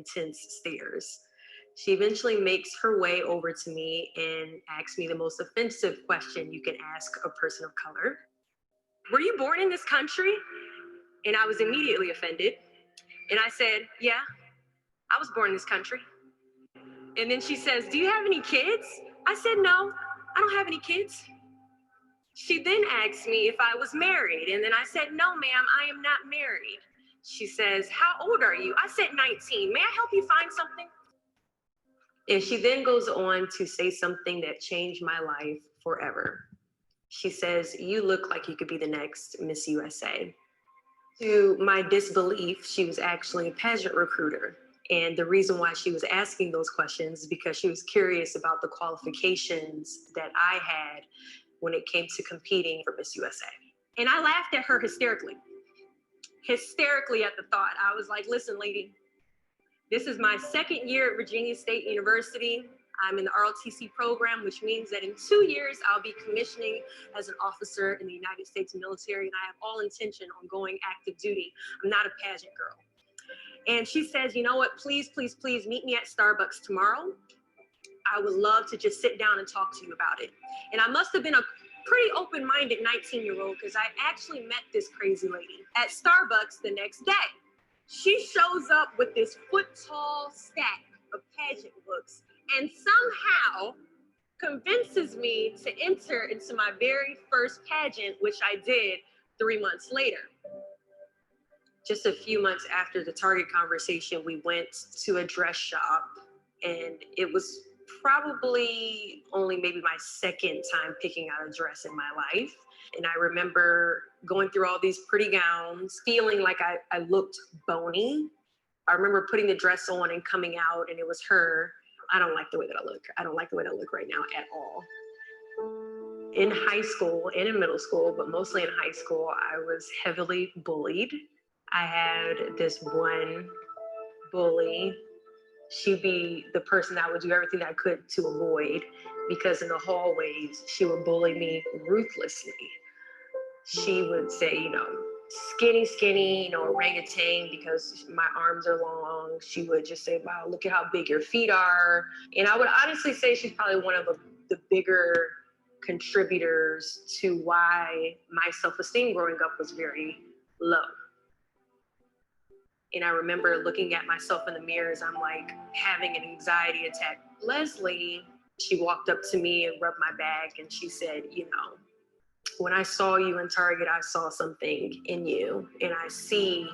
intense stares. She eventually makes her way over to me and asks me the most offensive question you can ask a person of color. Were you born in this country? And I was immediately offended. And I said, yeah, I was born in this country. And then she says, do you have any kids? I said, no, I don't have any kids. She then asked me if I was married. And then I said, no, ma'am, I am not married. She says, how old are you? I said, 19. May I help you find something? And she then goes on to say something that changed my life forever. She says, you look like you could be the next Miss USA. To my disbelief, she was actually a pageant recruiter. And the reason why she was asking those questions is because she was curious about the qualifications that I had when it came to competing for Miss USA. And I laughed at her hysterically at the thought. I was like, listen, lady, this is my second year at Virginia State University. I'm in the ROTC program, which means that in 2 years, I'll be commissioning as an officer in the United States military, and I have all intention on going active duty. I'm not a pageant girl. And she says, you know what, please, please, please meet me at Starbucks tomorrow. I would love to just sit down and talk to you about it. And I must have been a pretty open-minded 19-year-old because I actually met this crazy lady at Starbucks the next day. She shows up with this foot-tall stack of pageant books and somehow convinces me to enter into my very first pageant, which I did 3 months later. Just a few months after the Target conversation, we went to a dress shop, and it was probably only maybe my second time picking out a dress in my life. And I remember going through all these pretty gowns, feeling like I looked bony. I remember putting the dress on and coming out, and it was her. I don't like the way that I look. I don't like the way that I look right now at all. In high school and in middle school, but mostly in high school, I was heavily bullied. I had this one bully. She'd be the person that would do everything that I could to avoid, because in the hallways, she would bully me ruthlessly. She would say, you know, skinny, orangutan, because my arms are long. She would just say, wow, look at how big your feet are. And I would honestly say she's probably one of the bigger contributors to why my self-esteem growing up was very low. And I remember looking at myself in the mirror as I'm like having an anxiety attack. Leslie, she walked up to me and rubbed my back and she said, you know, when I saw you in Target, I saw something in you and I see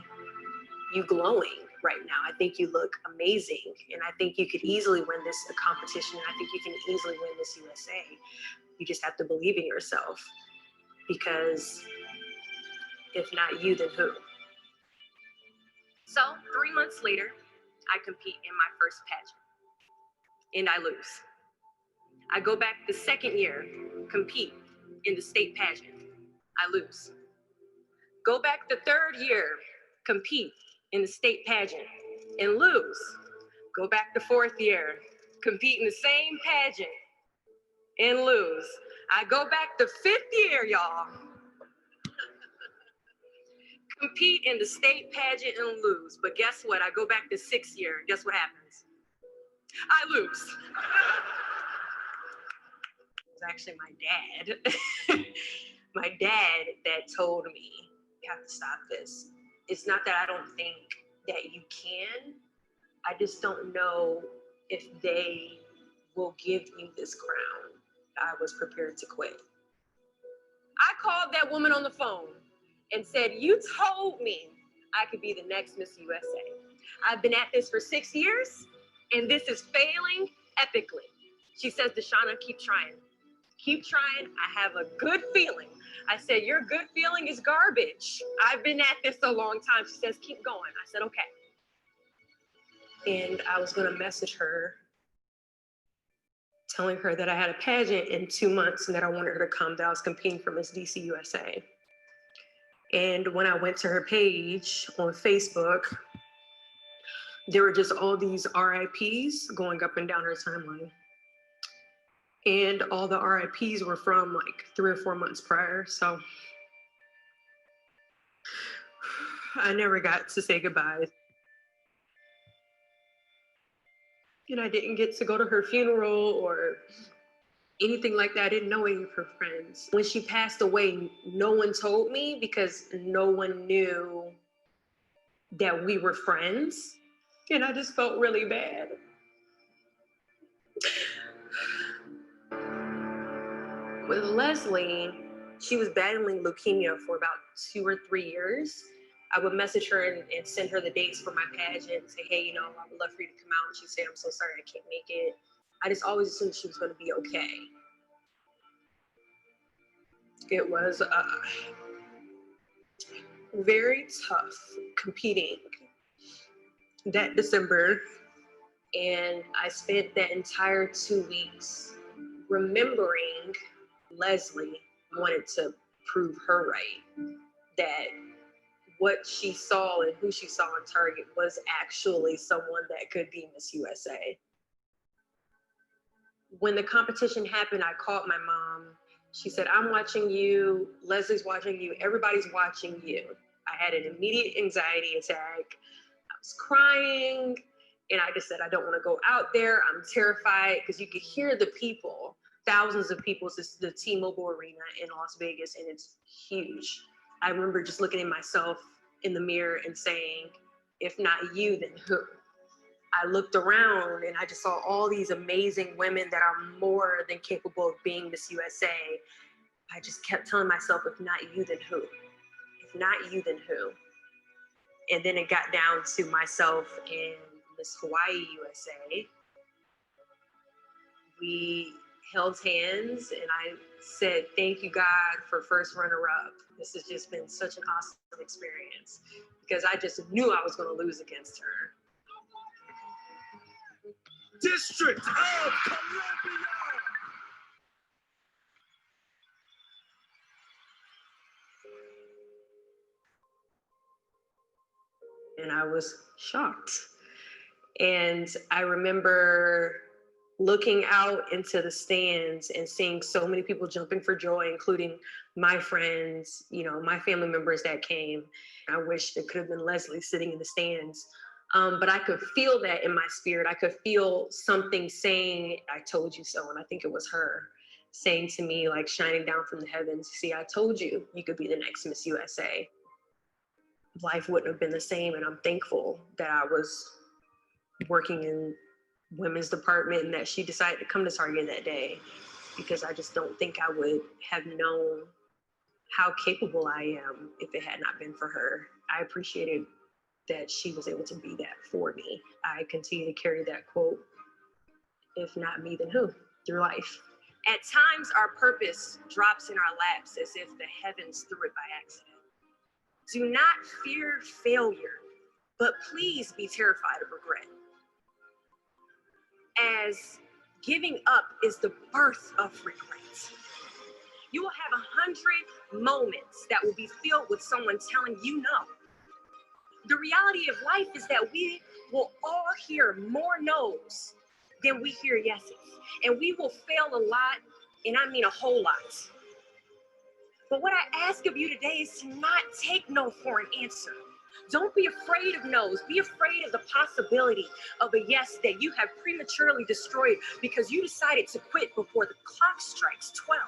you glowing right now. I think you look amazing. And I think you could easily win this competition. And I think you can easily win this USA. You just have to believe in yourself, because if not you, then who? So 3 months later, I compete in my first pageant and I lose. I go back the second year, compete in the state pageant. I lose. Go back the third year, compete in the state pageant and lose. Go back the fourth year, compete in the same pageant and lose. I go back the fifth year, y'all. Compete in the state pageant and lose. But guess what? I go back the sixth year. Guess what happens? I lose. It was actually my dad. My dad that told me, you have to stop this. It's not that I don't think that you can. I just don't know if they will give you this crown. I was prepared to quit. I called that woman on the phone and said, you told me I could be the next Miss USA. I've been at this for 6 years and this is failing epically. She says, Deshauna, keep trying. Keep trying. I have a good feeling. I said, your good feeling is garbage. I've been at this a long time. She says, keep going. I said, okay. And I was gonna message her, telling her that I had a pageant in 2 months and that I wanted her to come, that I was competing for Miss DC USA. And when I went to her page on Facebook, there were just all these RIPs going up and down her timeline. And all the RIPs were from like 3 or 4 months prior. So I never got to say goodbye. And I didn't get to go to her funeral or anything like that. I didn't know any of her friends. When she passed away, no one told me because no one knew that we were friends. And I just felt really bad. With Leslie, she was battling leukemia for about 2 or 3 years. I would message her and send her the dates for my pageant and say, hey, you know, I would love for you to come out. And she'd say, I'm so sorry, I can't make it. I just always assumed she was going to be okay. It was very tough competing that December. And I spent that entire 2 weeks remembering Leslie wanted to prove her right, that what she saw and who she saw on Target was actually someone that could be Miss USA. When the competition happened, I called my mom. She said, I'm watching you, Leslie's watching you, everybody's watching you. I had an immediate anxiety attack. I was crying, and I just said, I don't want to go out there. I'm terrified, because you could hear the people, thousands of people. It's the T-Mobile Arena in Las Vegas, and it's huge. I remember just looking at myself in the mirror and saying, if not you, then who? I looked around and I just saw all these amazing women that are more than capable of being Miss USA. I just kept telling myself, if not you, then who? If not you, then who? And then it got down to myself and Miss Hawaii USA. We held hands and I said, thank you, God, for first runner-up. This has just been such an awesome experience, because I just knew I was going to lose against her. District of Columbia. And I was shocked. And I remember looking out into the stands and seeing so many people jumping for joy, including my friends, you know, my family members that came. I wish it could have been Leslie sitting in the stands. But I could feel that in my spirit. I could feel something saying, I told you so. And I think it was her saying to me, like shining down from the heavens, see, I told you, you could be the next Miss USA. Life wouldn't have been the same. And I'm thankful that I was working in women's department and that she decided to come to Target that day, because I just don't think I would have known how capable I am if it had not been for her. I appreciated that she was able to be that for me. I continue to carry that quote, if not me, then who, through life. At times, our purpose drops in our laps as if the heavens threw it by accident. Do not fear failure, but please be terrified of regret. As giving up is the birth of regret. You will have 100 moments that will be filled with someone telling you no. The reality of life is that we will all hear more no's than we hear yeses. And we will fail a lot, and I mean a whole lot. But what I ask of you today is to not take no for an answer. Don't be afraid of no's. Be afraid of the possibility of a yes that you have prematurely destroyed because you decided to quit before the clock strikes 12.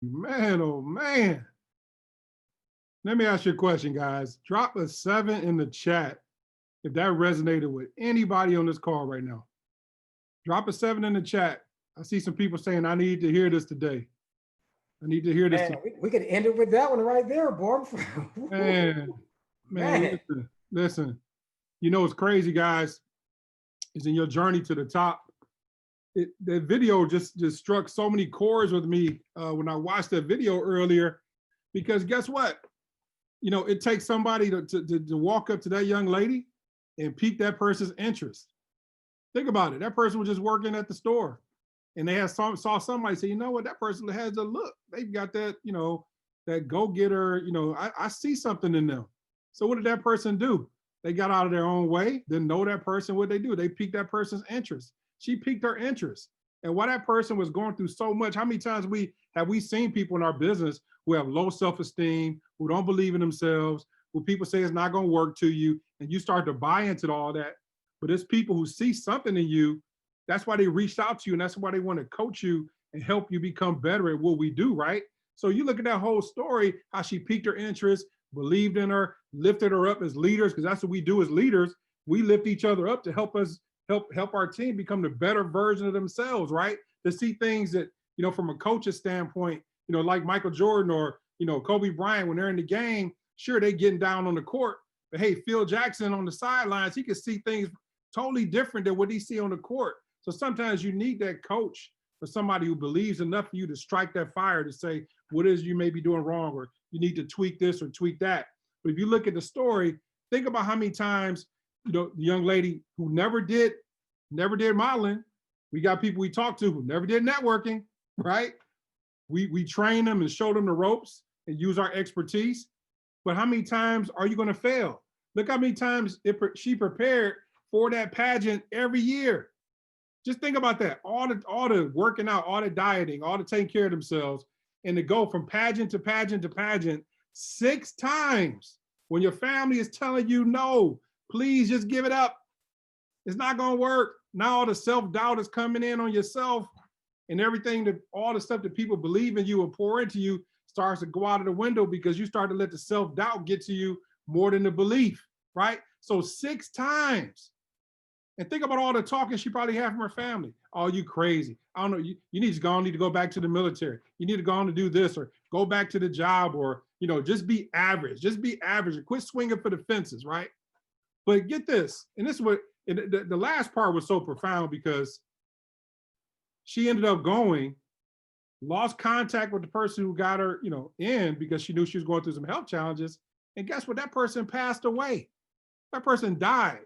Man, oh man. Let me ask you a question, guys. Drop a 7 in the chat if that resonated with anybody on this call right now. Drop a 7 in the chat. I see some people saying, I need to hear this today. I need to hear this. Man, we could end it with that one right there, boy. Man, listen. You know what's crazy, guys, is in your journey to the top. That video just struck so many chords with me when I watched that video earlier, because guess what? You know, it takes somebody to walk up to that young lady and pique that person's interest. Think about it. That person was just working at the store, and they saw somebody say, you know what, that person has a look. They've got that, you know, that go-getter, you know, I see something in them. So what did that person do? They got out of their own way, didn't know that person. What they do? They piqued that person's interest. She piqued her interest. And while that person was going through so much, how many times have we seen people in our business who have low self-esteem, who don't believe in themselves, who people say is not going to work to you, and you start to buy into all that. But it's people who see something in you. That's why they reached out to you, and that's why they want to coach you and help you become better at what we do, right? So you look at that whole story, how she piqued her interest, believed in her, lifted her up as leaders, because that's what we do as leaders. We lift each other up to help us help our team become the better version of themselves, right? To see things that, from a coach's standpoint, like Michael Jordan or, Kobe Bryant, when they're in the game, sure, they getting down on the court, but hey, Phil Jackson on the sidelines, he can see things totally different than what he see on the court. So sometimes you need that coach or somebody who believes enough for you to strike that fire to say what is you may be doing wrong, or you need to tweak this or tweak that. But if you look at the story, think about how many times, the young lady who never did modeling, we got people we talk to who never did networking, right? We train them and show them the ropes and use our expertise. But how many times are you going to fail? Look how many times she prepared for that pageant every year. Just think about that. All the working out, all the dieting, all the taking care of themselves, and to go from pageant to pageant to pageant 6 times when your family is telling you, no, please just give it up. It's not going to work. Now all the self-doubt is coming in on yourself, and everything that all the stuff that people believe in you and pour into you starts to go out of the window because you start to let the self-doubt get to you more than the belief, right? So 6 times. And think about all the talking she probably had from her family. Oh, you crazy. I don't know. You need to go back to the military. You need to go on to do this, or go back to the job, or, just be average. Just be average and quit swinging for the fences, right? But get this, and this is what, and the last part was so profound because she ended up lost contact with the person who got her, in, because she knew she was going through some health challenges. And guess what? That person passed away. That person died.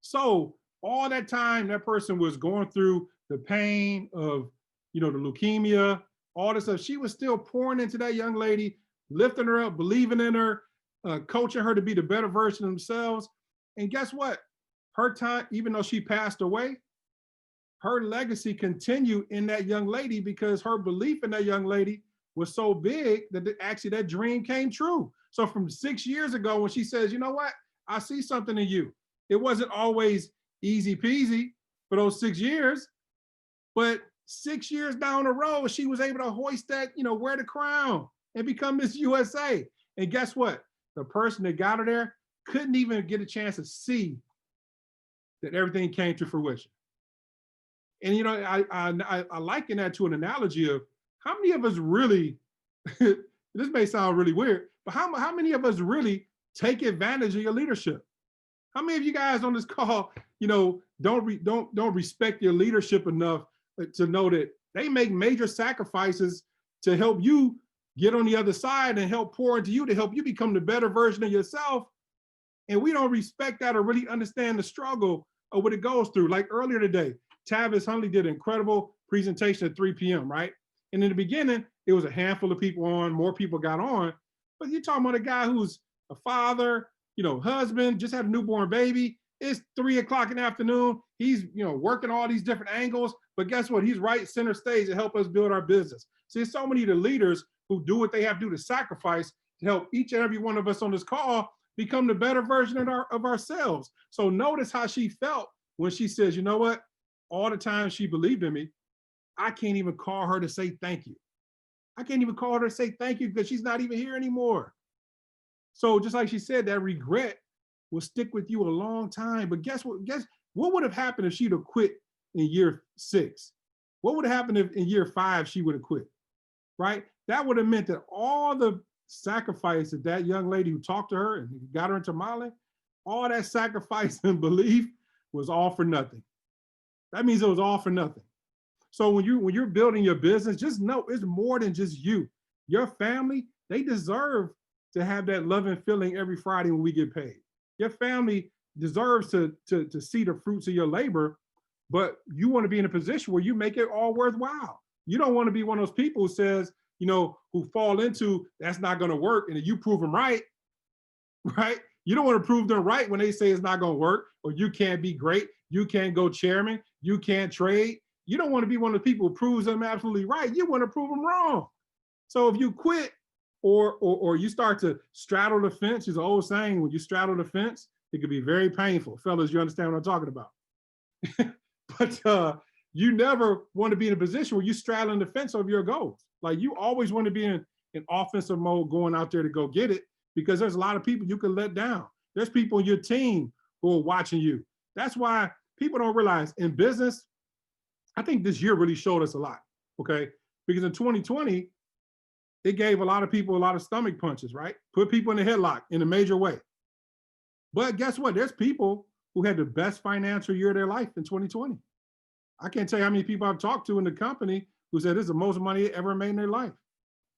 So all that time, that person was going through the pain of, the leukemia, all this stuff. She was still pouring into that young lady, lifting her up, believing in her, coaching her to be the better version of themselves. And guess what? Her time, even though she passed away, her legacy continued in that young lady because her belief in that young lady was so big that actually that dream came true. So from 6 years ago, when she says, you know what? I see something in you. It wasn't always easy peasy for those 6 years, but 6 years down the road, she was able to hoist that, wear the crown and become Miss USA. And guess what? The person that got her there couldn't even get a chance to see that everything came to fruition. And, I liken that to an analogy of how many of us really, this may sound really weird, but how many of us really take advantage of your leadership? How many of you guys on this call, don't respect your leadership enough to know that they make major sacrifices to help you get on the other side and help pour into you to help you become the better version of yourself? And we don't respect that or really understand the struggle of what it goes through. Like earlier today, Tavis Huntley did an incredible presentation at 3 p.m., right? And in the beginning, it was a handful of people on, more people got on. But you're talking about a guy who's a father, husband, just had a newborn baby. It's 3 o'clock in the afternoon. He's, working all these different angles. But guess what? He's right center stage to help us build our business. See, there's so many of the leaders who do what they have to do to sacrifice to help each and every one of us on this call become the better version of ourselves. So notice how she felt when she says, you know what? All the time she believed in me, I can't even call her to say thank you. I can't even call her to say thank you because she's not even here anymore. So just like she said, that regret will stick with you a long time. But guess what? Guess what would have happened if she'd have quit in year 6? What would have happened if in year 5 she would have quit, right? That would have meant that all the sacrifice that young lady who talked to her and got her into modeling, all that sacrifice and belief was all for nothing. That means it was all for nothing. So when you're building your business, just know it's more than just you. Your family, they deserve to have that loving feeling every Friday when we get paid. Your family deserves to see the fruits of your labor, but you want to be in a position where you make it all worthwhile. You don't want to be one of those people who says, who fall into that's not going to work, and you prove them right, right? You don't want to prove them right when they say it's not going to work, or you can't be great, you can't go chairman, you can't trade. You don't want to be one of the people who proves them absolutely right. You want to prove them wrong. So if you quit, or you start to straddle the fence. There's an old saying, when you straddle the fence, it can be very painful. Fellas, you understand what I'm talking about. But you never want to be in a position where you're straddling the fence of your goals. Like, you always want to be in offensive mode, going out there to go get it, because there's a lot of people you can let down. There's people in your team who are watching you. That's why people don't realize in business, I think this year really showed us a lot, okay? Because in 2020, it gave a lot of people a lot of stomach punches, right? Put people in a headlock in a major way. But guess what? There's people who had the best financial year of their life in 2020. I can't tell you how many people I've talked to in the company who said this is the most money they ever made in their life.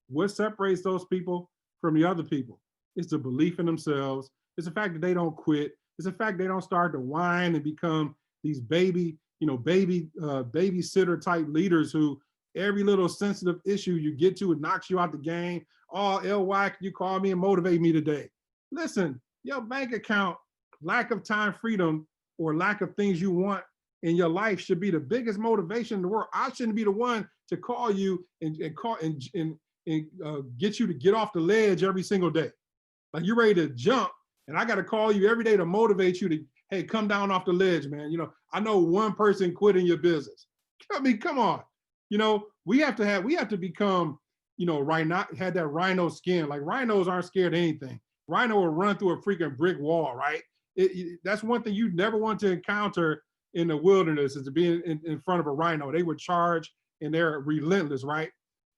What separates those people from the other people? It's the belief in themselves. It's the fact that they don't quit. It's the fact they don't start to whine and become these babysitter type leaders who every little sensitive issue you get to, it knocks you out the game. Oh, LY, can you call me and motivate me today? Listen, your bank account, lack of time freedom, or lack of things you want in your life should be the biggest motivation in the world. I shouldn't be the one to call you and get you to get off the ledge every single day. Like, you're ready to jump, and I got to call you every day to motivate you to, hey, come down off the ledge, man. You know, I know one person quit in your business. I mean, come on. You know, we have to become, you know, had that rhino skin. Like, rhinos aren't scared of anything. Rhino will run through a freaking brick wall, right? That's one thing you never want to encounter in the wilderness, is to be in front of a rhino. They would charge and they're relentless, right?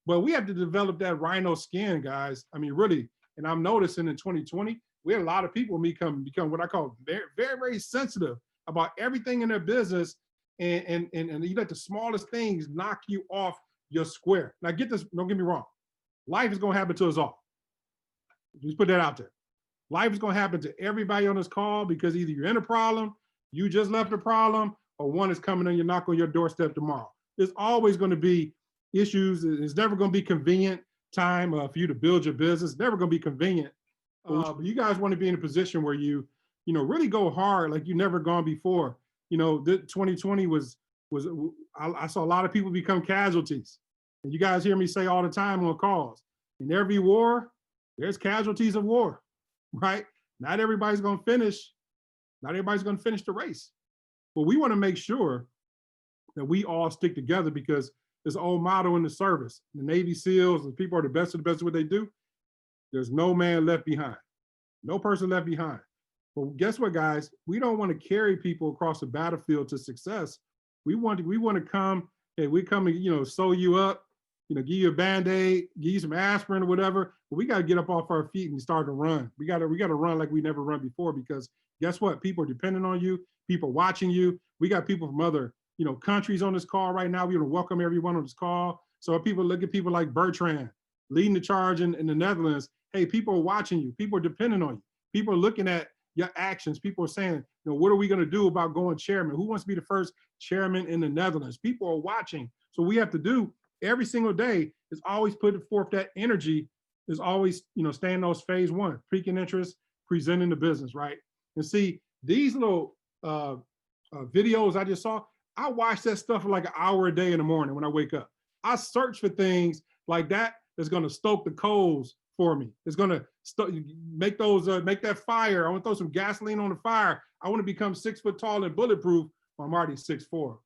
But we have to develop that rhino skin, guys. I mean, really. And I'm noticing in 2020, we had a lot of people become what I call very, very, very sensitive about everything in their business. And you let the smallest things knock you off your square. Now, get this, don't get me wrong. Life is going to happen to us all. Just put that out there. Life is going to happen to everybody on this call, because either you're in a problem, you just left a problem, or one is coming and you knock on your doorstep tomorrow. There's always going to be issues. It's never going to be convenient time for you to build your business. It's never going to be convenient. But you guys want to be in a position where you really go hard like you've never gone before. You know, 2020 I saw a lot of people become casualties. And you guys hear me say all the time on calls, in every war, there's casualties of war, right? Not everybody's going to finish the race. But we want to make sure that we all stick together, because there's an old motto in the service. The Navy SEALs, the people are the best of the best at what they do. There's no man left behind. No person left behind. But guess what, guys? We don't want to carry people across the battlefield to success. We want to come, hey, we come and, sew you up, give you a Band-Aid, give you some aspirin or whatever. But we got to get up off our feet and start to run. We got to run like we never run before, because guess what? People are depending on you. People are watching you. We got people from other, countries on this call right now. We want to welcome everyone on this call. So people look at people like Bertrand leading the charge in the Netherlands. Hey, people are watching you. People are depending on you. People are looking at your actions. People are saying, what are we going to do about going chairman? Who wants to be the first chairman in the Netherlands? People are watching. So we have to do every single day is always put forth that energy, is always, staying those phase one, peaking interest, presenting the business, right? And see, these little videos I just saw, I watch that stuff for like an hour a day in the morning when I wake up. I search for things like that that's going to stoke the coals for me. It's going to make that fire. I want to throw some gasoline on the fire. I want to become 6 foot tall and bulletproof. Well, I'm already 6'4".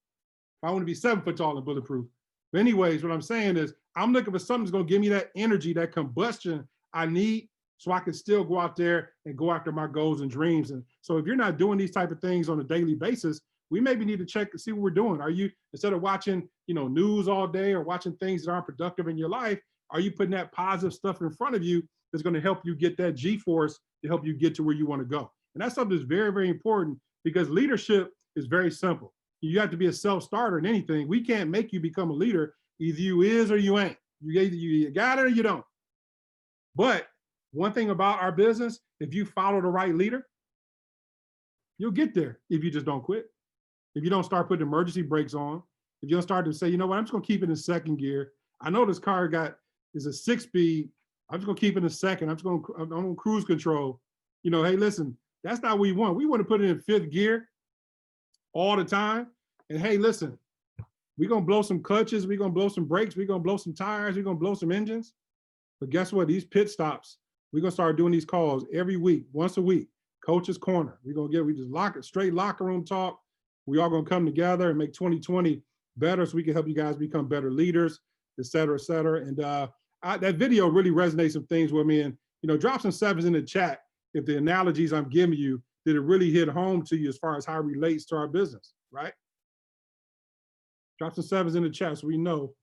I want to be 7 foot tall and bulletproof. But anyways, what I'm saying is I'm looking for something that's going to give me that energy, that combustion I need, so I can still go out there and go after my goals and dreams. And so if you're not doing these type of things on a daily basis, we maybe need to check to see what we're doing. Are you, instead of watching, news all day or watching things that aren't productive in your life, are you putting that positive stuff in front of you that's going to help you get that G-force to help you get to where you want to go? And that's something that's very, very important, because leadership is very simple. You have to be a self-starter in anything. We can't make you become a leader. Either you is or you ain't. You got it or you don't. But one thing about our business, if you follow the right leader, you'll get there if you just don't quit. If you don't start putting emergency brakes on, if you don't start to say, I'm just going to keep it in second gear. I know this car is a 6-speed. I'm just going to keep it in second. I'm on cruise control. Hey, listen, that's not what we want. We want to put it in 5th gear all the time. And hey, listen, we're going to blow some clutches. We're going to blow some brakes. We're going to blow some tires. We're going to blow some engines. But guess what? These pit stops, we're gonna start doing these calls every week, once a week. Coach's Corner. We just lock it, straight locker room talk. We all gonna come together and make 2020 better so we can help you guys become better leaders, et cetera, et cetera. And that video really resonates some things with me. And drop some sevens in the chat if the analogies I'm giving you, did it really hit home to you as far as how it relates to our business, right? Drop some sevens in the chat so we know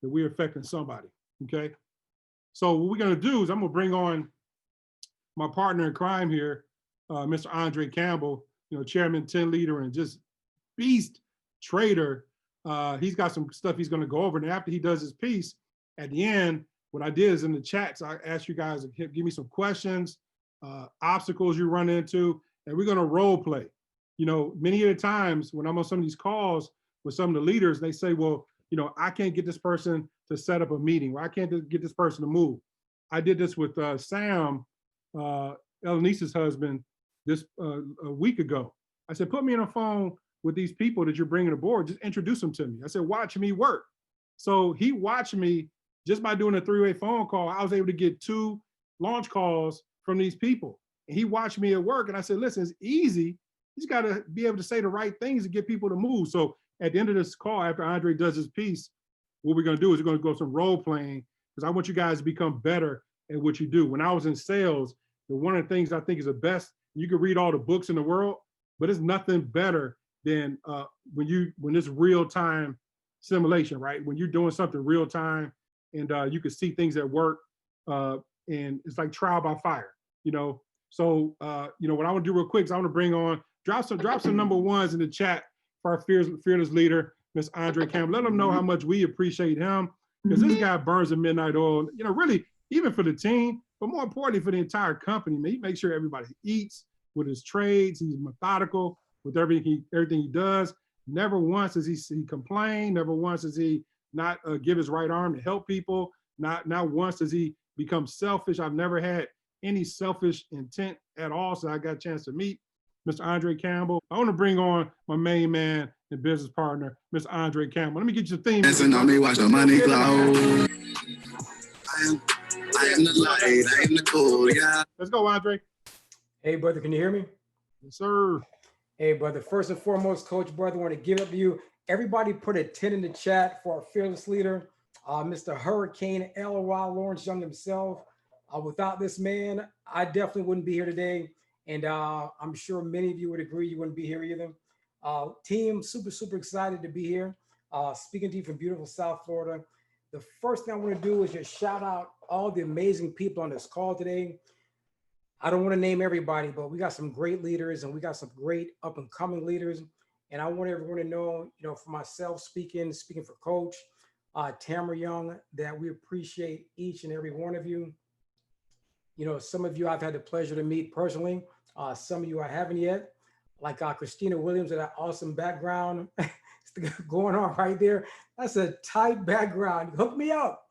that we're affecting somebody, okay? So what we're gonna do is I'm gonna bring on my partner in crime here, Mr. Andre Campbell, chairman, 10 leader, and just beast trader. He's got some stuff he's gonna go over. And after he does his piece, at the end, what I did is in the chats, I asked you guys to give me some questions, obstacles you run into, and we're gonna role play. Many of the times when I'm on some of these calls with some of the leaders, they say, well, I can't get this person to set up a meeting, or I can't get this person to move. I did this with Sam, Elenice's husband, this a week ago. I said, put me on a phone with these people that you're bringing aboard, just introduce them to me. I said, watch me work. So he watched me just by doing a 3-way phone call. I was able to get 2 launch calls from these people. And he watched me at work, and I said, listen, it's easy. You just gotta be able to say the right things to get people to move. So at the end of this call, after Andre does his piece, what we're gonna do is we're gonna go some role playing, because I want you guys to become better at what you do. When I was in sales, one of the things I think is the best, you can read all the books in the world, but it's nothing better than when it's real time simulation, right? When you're doing something real time and you can see things at work, and it's like trial by fire, So what I want to do real quick is I want to bring on, drop some number ones in the chat for our fearless leader, Miss Andre Campbell. Let them know how much we appreciate him, because this guy burns the midnight oil, really, even for the team, but more importantly for the entire company. Man, he makes sure everybody eats with his trades. He's methodical with everything he does. Never once does he complain. Never once does he not give his right arm to help people. Not once does he become selfish. I've never had any selfish intent at all. So I got a chance to meet Mr. Andre Campbell. I want to bring on my main man and business partner, Mr. Andre Campbell. Let me get your theme. Dancing on me, watch the money flow. I am the light, I am the cool, yeah. Let's go, Andre. Hey, brother, can you hear me? Yes, sir. Hey, brother, first and foremost, coach, brother, I want to give it up to you. Everybody put a 10 in the chat for our fearless leader, Mr. Hurricane LOY Lawrence Young himself. Without this man, I definitely wouldn't be here today. And I'm sure many of you would agree you wouldn't be here either. Team, super excited to be here. Speaking to you from beautiful South Florida. The first thing I want to do is just shout out all the amazing people on this call today. I don't want to name everybody, but we got some great leaders and we got some great up and coming leaders. And I want everyone to know, for myself speaking for Coach Tamara Young, that we appreciate each and every one of you. Some of you I've had the pleasure to meet personally. Some of you I haven't yet, like Christina Williams with that awesome background going on right there. That's a tight background. Hook me up.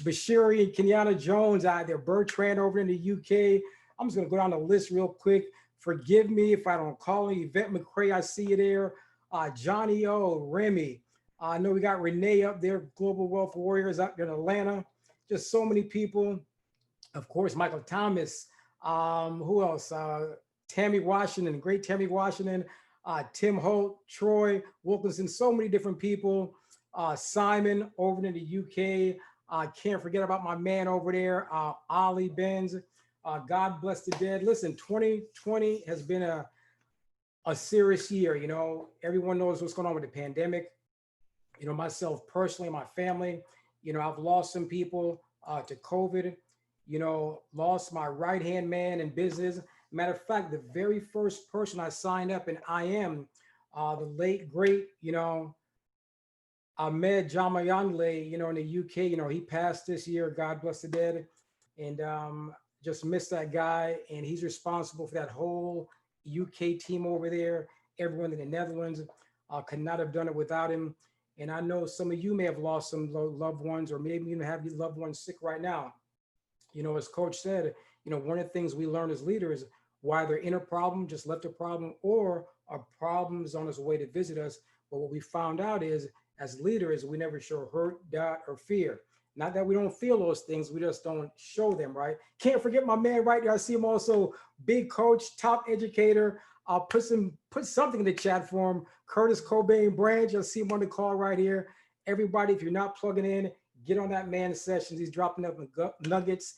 Bashiri and Kenyatta Jones out there, Bertrand over in the UK. I'm just gonna go down the list real quick. Forgive me if I don't call you. Yvette McCrae, I see you there. Johnny O, Remy. I know we got Renee up there, Global Wealth Warriors up there in Atlanta. Just so many people. Of course, Michael Thomas. Who else? Tammy Washington, great Tammy Washington. Tim Holt, Troy Wilkinson, so many different people. Simon over in the UK. Can't forget about my man over there, Ali Benz. God bless the dead. Listen, 2020 has been a serious year. Everyone knows what's going on with the pandemic. Myself personally, my family, I've lost some people to COVID, lost my right-hand man in business. Matter of fact, the very first person I signed up in IM, the late, great, Ahmed Jamayangle, in the UK, he passed this year, God bless the dead. And just missed that guy. And he's responsible for that whole UK team over there. Everyone in the Netherlands could not have done it without him. And I know some of you may have lost some loved ones, or maybe even have your loved ones sick right now. As Coach said, one of the things we learn as leaders, why they're in a problem, just left a problem, or a problem's on its way to visit us. But what we found out is as leaders, we never show hurt, doubt, or fear. Not that we don't feel those things, we just don't show them, right? Can't forget my man right there. I see him also, big coach, top educator. I'll put something in the chat for him. Curtis Cobain Branch, I see him on the call right here. Everybody, if you're not plugging in, get on that man's sessions. He's dropping up nuggets,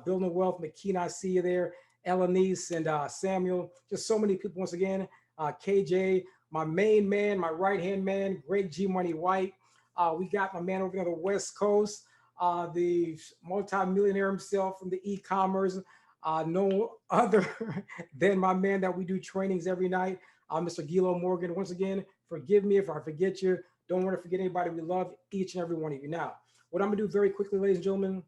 building wealth. McKean, I see you there. Elenice and Samuel, just so many people once again. KJ, my main man, my right-hand man, Greg G Money White. We got my man over on the West Coast, the multi-millionaire himself from the e-commerce, no other than my man that we do trainings every night, Mr. Gilo Morgan. Once again, forgive me if I forget you. Don't want to forget anybody. We love each and every one of you. Now, what I'm gonna do very quickly, ladies and gentlemen,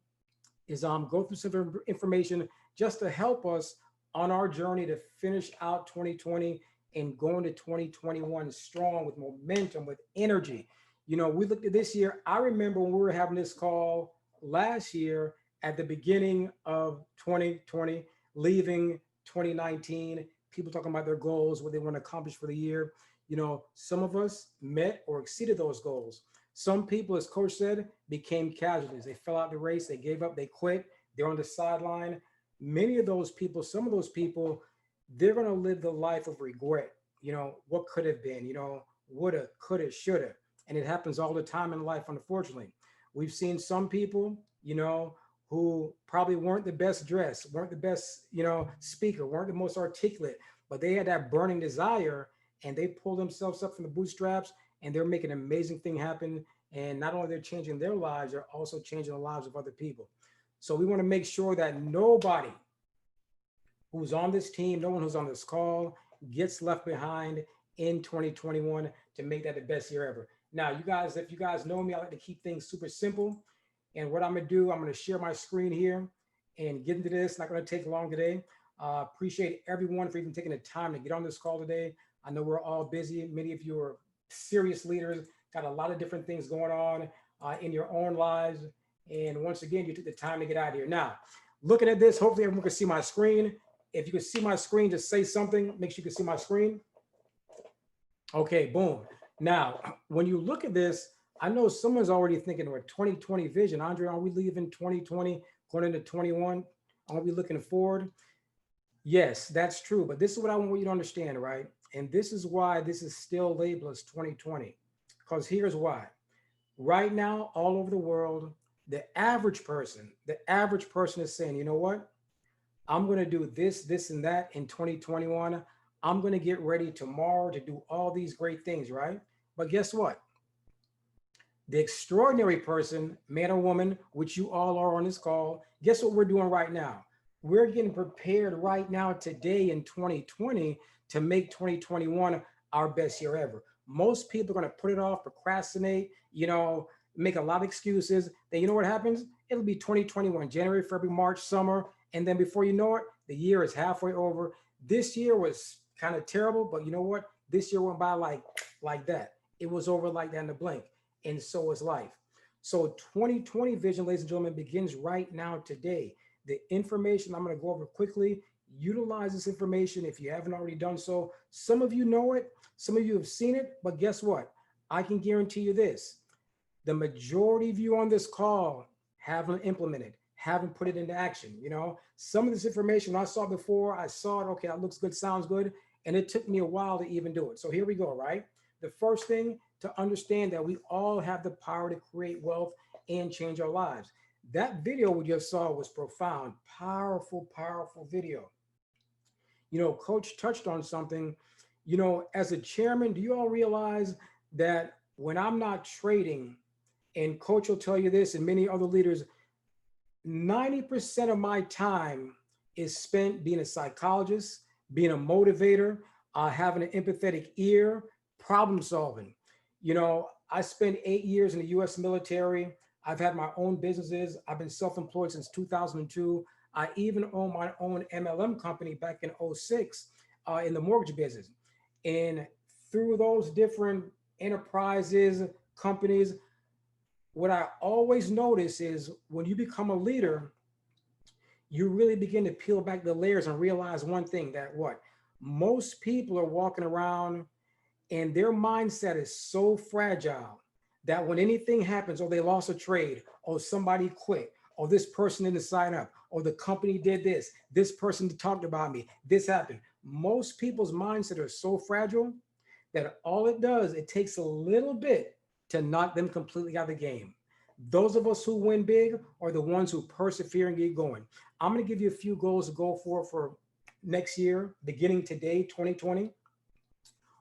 is go through some information just to help us on our journey to finish out 2020 and go into 2021 strong with momentum, with energy. You know, we looked at this year. I remember when we were having this call last year at the beginning of 2020, leaving 2019, people talking about their goals, what they want to accomplish for the year. You know, some of us met or exceeded those goals. Some people, as Coach said, became casualties. They fell out the race, they gave up, they quit, they're on the sideline. Many of those people, some of those people, they're going to live the life of regret. You know, what could have been, you know, woulda, coulda, shoulda. And it happens all the time in life, unfortunately. We've seen some people, you know, who probably weren't the best dressed, weren't the best, you know, speaker, weren't the most articulate, but they had that burning desire and they pulled themselves up from the bootstraps and they're making an amazing thing happen. And not only they're changing their lives, they're also changing the lives of other people. So we want to make sure that nobody who's on this team, no one who's on this call gets left behind in 2021 to make that the best year ever. Now, you guys, if you guys know me, I like to keep things super simple. And what I'm going to do, I'm going to share my screen here and get into this. Not going to take long today. Appreciate everyone for even taking the time to get on this call today. I know we're all busy. Many of you are serious leaders, got a lot of different things going on in your own lives. And once again, you took the time to get out here. Now, looking at this, hopefully everyone can see my screen. If you can see my screen, just say something. Make sure you can see my screen. Okay, boom. Now, when you look at this, I know someone's already thinking of a 2020 vision. Andre, are we leaving 2020, going into 21? Are we looking forward? Yes, that's true. But this is what I want you to understand, right? And this is why this is still labeled as 2020. Because here's why. Right now, all over the world, the average person is saying, you know what? I'm going to do this, this, and that in 2021. I'm going to get ready tomorrow to do all these great things, right? But guess what? The extraordinary person, man or woman, which you all are on this call, guess what we're doing right now? We're getting prepared right now today in 2020 to make 2021 our best year ever. Most people are going to put it off, procrastinate, you know, make a lot of excuses. Then you know what happens? It'll be 2021, January, February, March, summer. And then before you know it, the year is halfway over. This year was kind of terrible, but you know what? This year went by like that. It was over like that in a blink. And so is life. So 2020 vision, ladies and gentlemen, begins right now today. The information I'm going to go over quickly, utilize this information if you haven't already done so. Some of you know it, some of you have seen it, but guess what? I can guarantee you this. The majority of you on this call haven't implemented, haven't put it into action. You know, some of this information I saw before, I saw it, okay, that looks good, sounds good. And it took me a while to even do it. So here we go, right? The first thing to understand that we all have the power to create wealth and change our lives. That video we just saw was profound, powerful, powerful video. You know, Coach touched on something. You know, as a chairman, do you all realize that when I'm not trading, and Coach will tell you this and many other leaders, 90% of my time is spent being a psychologist, being a motivator, having an empathetic ear, problem solving. You know, I spent 8 years in the US military. I've had my own businesses. I've been self-employed since 2002. I even own my own MLM company back in 06 in the mortgage business. And through those different enterprises, companies, what I always notice is when you become a leader, you really begin to peel back the layers and realize one thing, that what? Most people are walking around and their mindset is so fragile that when anything happens, or they lost a trade, or somebody quit, or this person didn't sign up, or the company did this person talked about me, this happened. Most people's mindset are so fragile that all it does, it takes a little bit to knock them completely out of the game. Those of us who win big are the ones who persevere and get going. I'm going to give you a few goals to go for next year, beginning today, 2020.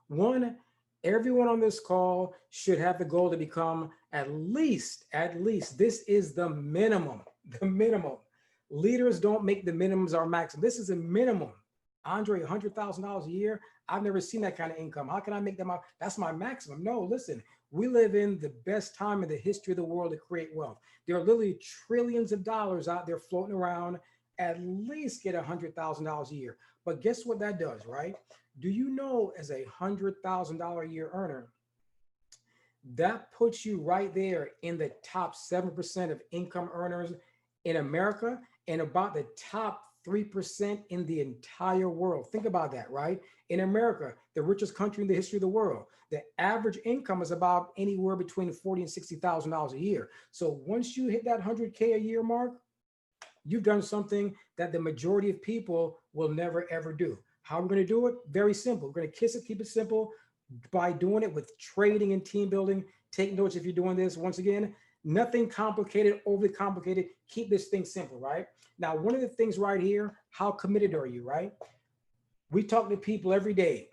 One, everyone on this call should have the goal to become at least, this is the minimum, the minimum. Leaders don't make the minimums our maximum. This is a minimum. Andre, $100,000 a year. I've never seen that kind of income. How can I make that that's my maximum? No, listen, we live in the best time in the history of the world to create wealth. There are literally trillions of dollars out there floating around. At least get $100,000 a year. But guess what that does, right? Do you know, as a $100,000 a year earner, that puts you right there in the top 7% of income earners in America and about the top 3% in the entire world. Think about that, right? In America, the richest country in the history of the world, the average income is about anywhere between $40,000 and $60,000 a year. So once you hit that 100K a year mark, you've done something that the majority of people will never, ever do. How are we going to do it? Very simple. We're going to keep it simple by doing it with trading and team building. Take notes if you're doing this. Once again, nothing complicated, overly complicated. Keep this thing simple, right? Now, one of the things right here, how committed are you, right? We talk to people every day.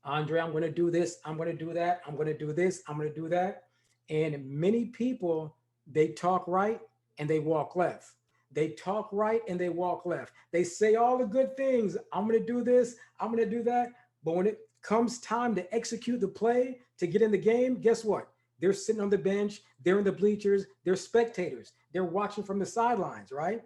Andre, I'm going to do this. I'm going to do that. I'm going to do this. I'm going to do that. And many people, they talk right and they walk left. They talk right and they walk left. They say all the good things. I'm going to do this. I'm going to do that. But when it comes time to execute the play, to get in the game, guess what? They're sitting on the bench. They're in the bleachers. They're spectators. They're watching from the sidelines, right?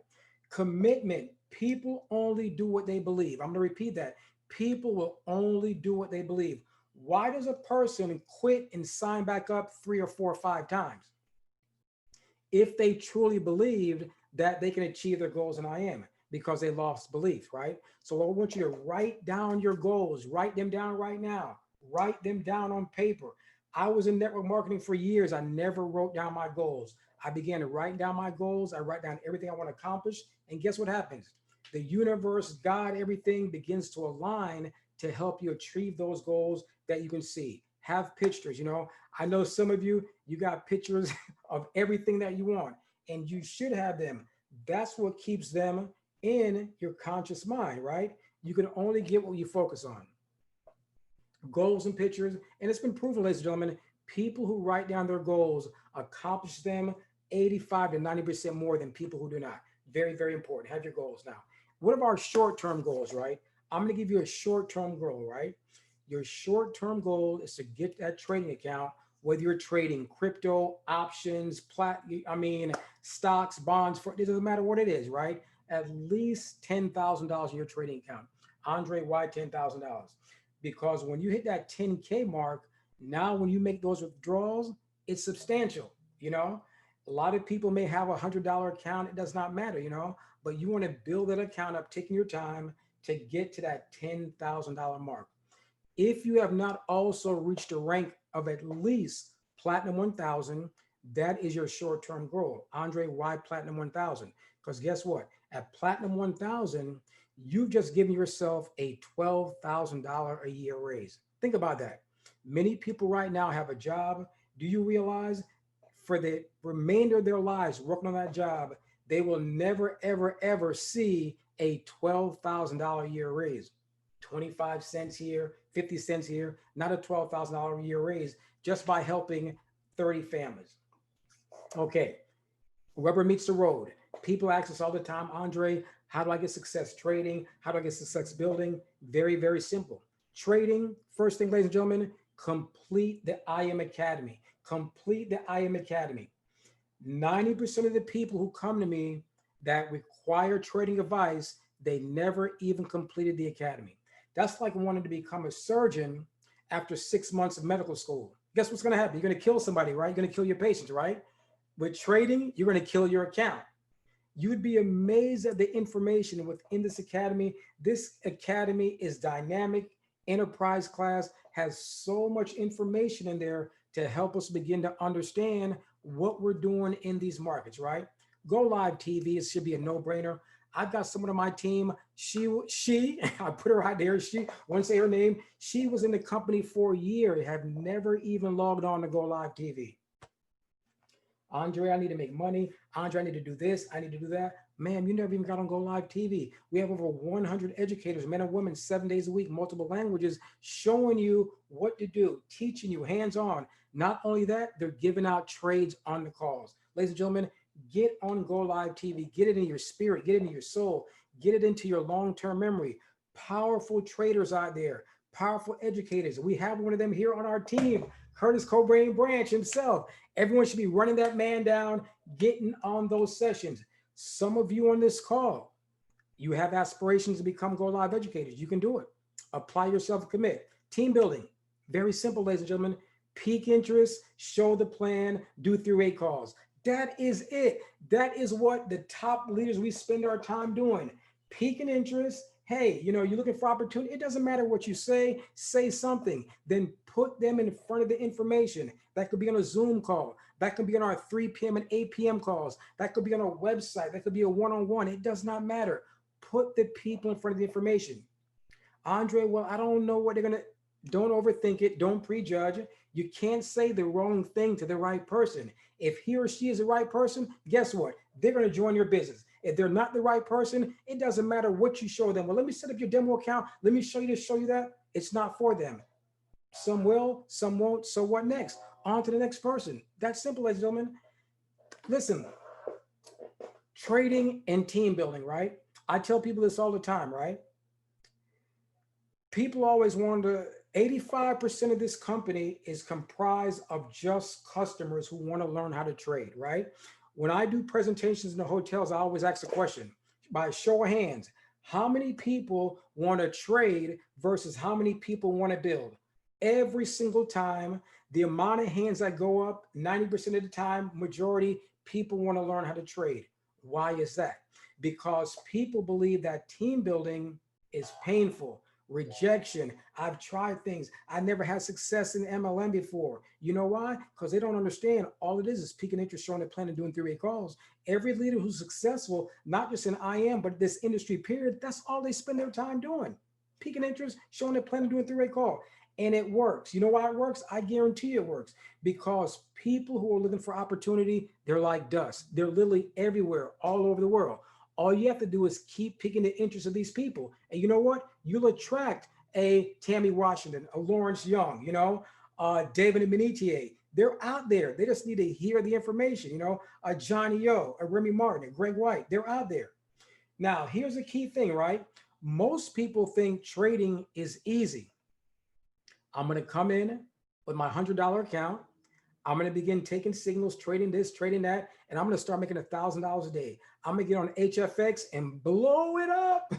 Commitment. People only do what they believe. I'm going to repeat that. People will only do what they believe. Why does a person quit and sign back up 3 or 4 or 5 times? If they truly believed that they can achieve their goals in IM, because they lost belief, right? So I want you to write down your goals, write them down right now, write them down on paper. I was in network marketing for years. I never wrote down my goals. I began to write down my goals. I write down everything I want to accomplish. And guess what happens? The universe, God, everything begins to align to help you achieve those goals that you can see. Have pictures, I know some of you, you got pictures of everything that you want, and you should have them. That's what keeps them in your conscious mind, right? You can only get what you focus on. Goals and pictures. And it's been proven, ladies and gentlemen, people who write down their goals accomplish them 85 to 90% more than people who do not. Very, very important. Have your goals. Now, what are our short-term goals, right? I'm going to give you a short-term goal, right? Your short-term goal is to get that trading account, whether you're trading crypto, options, stocks, bonds, it doesn't matter what it is, right? At least $10,000 in your trading account. Andre, why $10,000? Because when you hit that 10K mark, now when you make those withdrawals, it's substantial, A lot of people may have a $100 account. It does not matter, but you want to build that account up, taking your time to get to that $10,000 mark. If you have not also reached a rank of at least Platinum 1000, that is your short-term goal. Andre, why Platinum 1000? Because guess what? At Platinum 1000, you've just given yourself a $12,000 a year raise. Think about that. Many people right now have a job. Do you realize for the remainder of their lives working on that job, they will never, ever, ever see a $12,000 a year raise? 25 cents here, 50 cents here, not a $12,000 a year raise, just by helping 30 families. Okay, rubber meets the road. People ask us all the time, Andre, how do I get success trading? How do I get success building? Very, very simple. Trading, first thing, ladies and gentlemen, complete the IM Academy. Complete the IM Academy. 90% of the people who come to me that require trading advice, they never even completed the academy. That's like wanting to become a surgeon after 6 months of medical school. Guess what's going to happen? You're going to kill somebody, right? You're going to kill your patients, right? With trading, you're going to kill your account. You'd be amazed at the information within this academy. This academy is dynamic, enterprise class, has so much information in there to to help us begin to understand what we're doing in these markets, right? Go Live TV, it should be a no-brainer. I've got someone on my team. I put her right there. She won't say her name. She was in the company for a year, have never even logged on to Go Live TV. Andre, I need to make money. Andre, I need to do this. I need to do that. Ma'am, you never even got on Go Live TV. We have over 100 educators, men and women, 7 days a week, multiple languages, showing you what to do, teaching you hands-on. Not only that, they're giving out trades on the calls. Ladies and gentlemen, get on Go Live TV. Get it in your spirit. Get it in your soul. Get it into your long-term memory. Powerful traders out there. Powerful educators. We have one of them here on our team, Curtis Cobrain Branch himself. Everyone should be running that man down, getting on those sessions. Some of you on this call, you have aspirations to become Go Live educators. You can do it. Apply yourself, commit. Team building, very simple, ladies and gentlemen. Peak interest, show the plan, do 3-8 calls. That is it. That is what the top leaders we spend our time doing. Peak in interest. Hey, you know, you're looking for opportunity. It doesn't matter what you say something. Then put them in front of the information. That could be on a Zoom call. That could be on our 3 p.m. and 8 p.m. calls. That could be on a website. That could be a one-on-one. It does not matter. Put the people in front of the information. Andre, well, I don't know what they're going to, don't overthink it. Don't prejudge. You can't say the wrong thing to the right person. If he or she is the right person, guess what? They're going to join your business. If they're not the right person, it doesn't matter what you show them. Well, let me set up your demo account. Let me show you this, show you that. It's not for them. Some will, some won't. So what next? On to the next person. That's simple, ladies and gentlemen. Listen, trading and team building, right? I tell people this all the time, right? People always wonder, 85% of this company is comprised of just customers who want to learn how to trade, right? When I do presentations in the hotels, I always ask the question, by show of hands, how many people want to trade versus how many people want to build? Every single time, the amount of hands that go up, 90% of the time, majority, people want to learn how to trade. Why is that? Because people believe that team building is painful. Rejection. I've tried things. I never had success in MLM before. You know why? Because they don't understand. All it is peaking interest, showing a plan and doing 3-8 calls. Every leader who's successful, not just in IM, but this industry period, that's all they spend their time doing. Peaking interest, showing a plan and doing 3-8 call. And it works. You know why it works? I guarantee it works. Because people who are looking for opportunity, they're like dust. They're literally everywhere, all over the world. All you have to do is keep picking the interest of these people. And you know what? You'll attract a Tammy Washington, a Lawrence Young, you know, David Benitier. They're out there. They just need to hear the information, you know, a Johnny Yo, a Remy Martin, a Greg White. They're out there. Now, here's a key thing, right? Most people think trading is easy. I'm going to come in with my $100 account. I'm going to begin taking signals, trading this, trading that, and I'm going to start making $1,000 a day. I'm going to get on HFX and blow it up,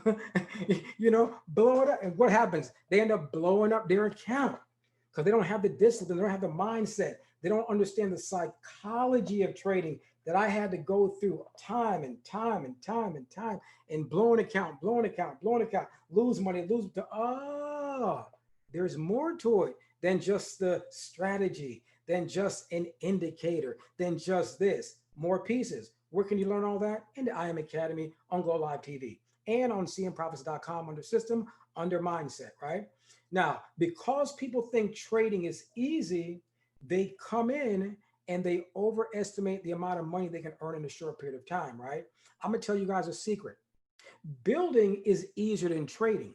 you know, blow it up. And what happens? They end up blowing up their account because they don't have the discipline. They don't have the mindset. They don't understand the psychology of trading that I had to go through time and time and time and time and blow an account, lose money, there's more to it than just the strategy, than just an indicator, than just this. More pieces. Where can you learn all that? In the IM Academy on Go Live TV and on cmprofits.com under system, under mindset, right? Now, because people think trading is easy, they come in and they overestimate the amount of money they can earn in a short period of time, right? I'm gonna tell you guys a secret. Building is easier than trading.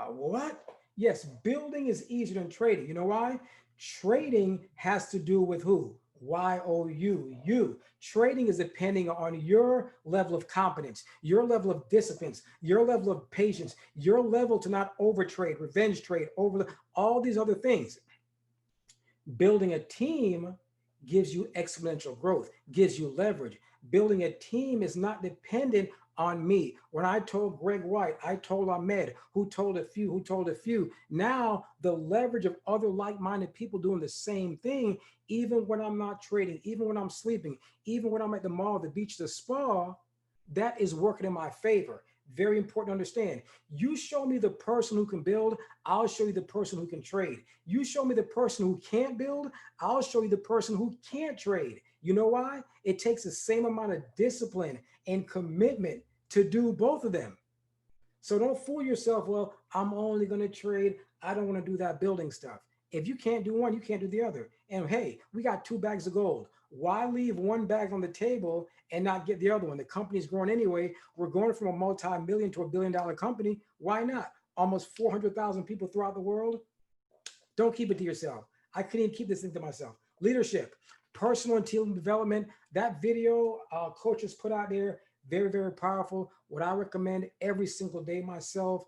What? Yes, building is easier than trading. You know why? Trading has to do with who? Y-O-U, you. Trading is depending on your level of competence, your level of discipline, your level of patience, your level to not overtrade, revenge trade, over all these other things. Building a team gives you exponential growth, gives you leverage. Building a team is not dependent on me. When I told Greg White, I told Ahmed, who told a few. Now the leverage of other like-minded people doing the same thing, even when I'm not trading, even when I'm sleeping, even when I'm at the mall, the beach, the spa, that is working in my favor. Very important to understand. You show me the person who can build, I'll show you the person who can trade. You show me the person who can't build, I'll show you the person who can't trade. You know why? It takes the same amount of discipline and commitment to do both of them. So don't fool yourself. Well, I'm only going to trade. I don't want to do that building stuff. If you can't do one, you can't do the other. And hey, we got 2 bags of gold. Why leave one bag on the table and not get the other one? The company's growing anyway. We're going from a multi-million to $1 billion company. Why not? Almost 400,000 people throughout the world. Don't keep it to yourself. I couldn't even keep this thing to myself. Leadership, personal and team development. That video coaches put out there, very, very powerful. What I recommend every single day myself,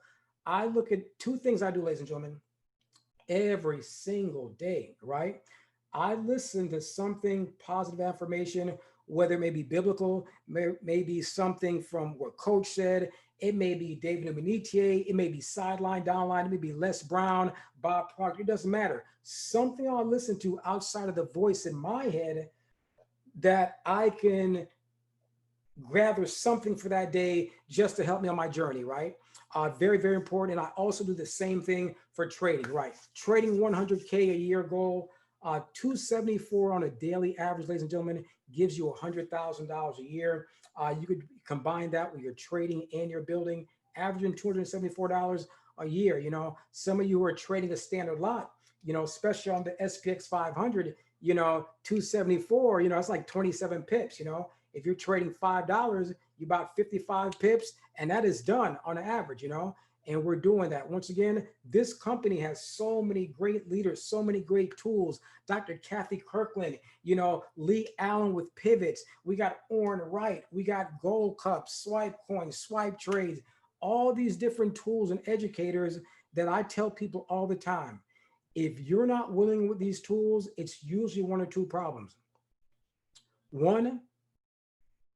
I look at 2 things I do, ladies and gentlemen, every single day, right? I listen to something positive affirmation, whether it may be biblical, may be something from what coach said, it may be David Benitier, it may be sideline, downline, it may be Les Brown, Bob Proctor, it doesn't matter. Something I'll listen to outside of the voice in my head that I can gather something for that day just to help me on my journey, right? Very, very important. And I also do the same thing for trading, right? Trading 100K a year goal, 274 on a daily average, ladies and gentlemen, gives you $100,000 a year. You could combine that with your trading and your building, averaging $274 a year. You know, some of you are trading a standard lot, you know, especially on the SPX 500, you know, 274, you know, it's like 27 pips, you know. If you're trading $5, you bought 55 pips, and that is done on average, you know, and we're doing that. Once again, this company has so many great leaders, so many great tools. Dr. Kathy Kirkland, you know, Lee Allen with pivots. We got Orrin Wright. We got Gold Cups, Swipe Coins, Swipe Trades, all these different tools and educators that I tell people all the time. If you're not willing with these tools, it's usually 1 or 2 problems. 1,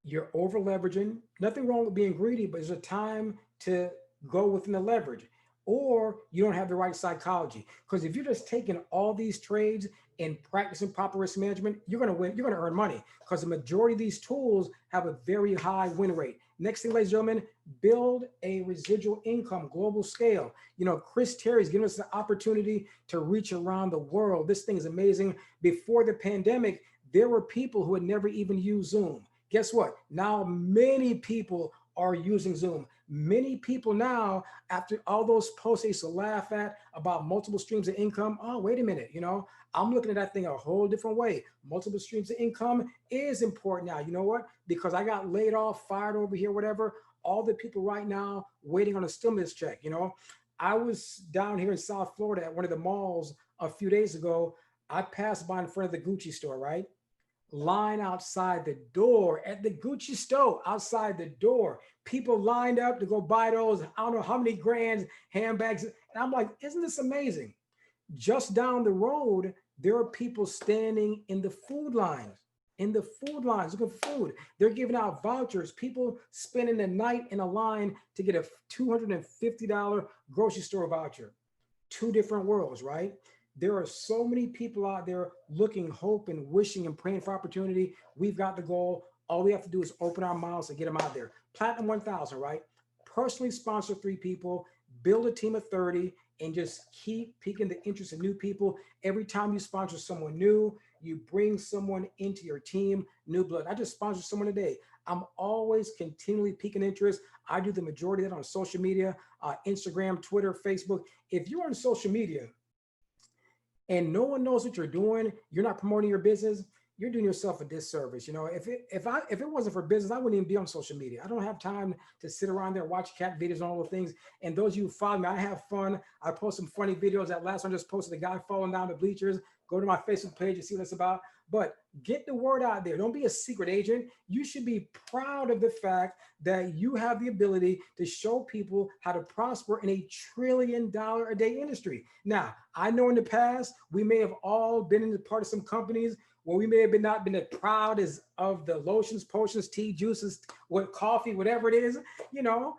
you're over leveraging. Nothing wrong with being greedy, but there's a time to go within the leverage, or you don't have the right psychology. Because if you're just taking all these trades and practicing proper risk management, you're going to win, you're going to earn money, because the majority of these tools have a very high win rate. Next thing, ladies and gentlemen, build a residual income, global scale. You know, Chris Terry's giving us the opportunity to reach around the world. This thing is amazing. Before the pandemic, there were people who had never even used Zoom. Guess what? Now many people are using Zoom. Many people now, after all those posts they used to laugh at about multiple streams of income, oh, wait a minute, you know, I'm looking at that thing a whole different way. Multiple streams of income is important now. You know what? Because I got laid off, fired over here, whatever, all the people right now waiting on a stimulus check, you know. I was down here in South Florida at one of the malls a few days ago. I passed by in front of the Gucci store, right? Line outside the door at the Gucci store, outside the door. People lined up to go buy those, I don't know how many grand handbags. And I'm like, isn't this amazing? Just down the road, there are people standing in the food lines, looking for food. They're giving out vouchers. People spending the night in a line to get a $250 grocery store voucher. 2 different worlds, right? There are so many people out there looking, hoping, wishing, and praying for opportunity. We've got the goal. All we have to do is open our mouths and get them out there. Platinum 1000, right? Personally sponsor 3 people, build a team of 30, and just keep piquing the interest of new people. Every time you sponsor someone new, you bring someone into your team, new blood. I just sponsored someone today. I'm always continually piquing interest. I do the majority of that on social media, Instagram, Twitter, Facebook. If you're on social media, and no one knows what you're doing, you're not promoting your business, you're doing yourself a disservice. You know, if it wasn't for business, I wouldn't even be on social media. I don't have time to sit around there, watch cat videos and all the things. And those of you who follow me, I have fun. I post some funny videos. That last one I just posted, the guy falling down the bleachers. Go to my Facebook page and see what it's about. But get the word out there. Don't be a secret agent. You should be proud of the fact that you have the ability to show people how to prosper in a $1 trillion a day industry. Now, I know in the past, we may have all been in part of some companies where we may have not been as proud as of the lotions, potions, tea, juices, what coffee, whatever it is, you know.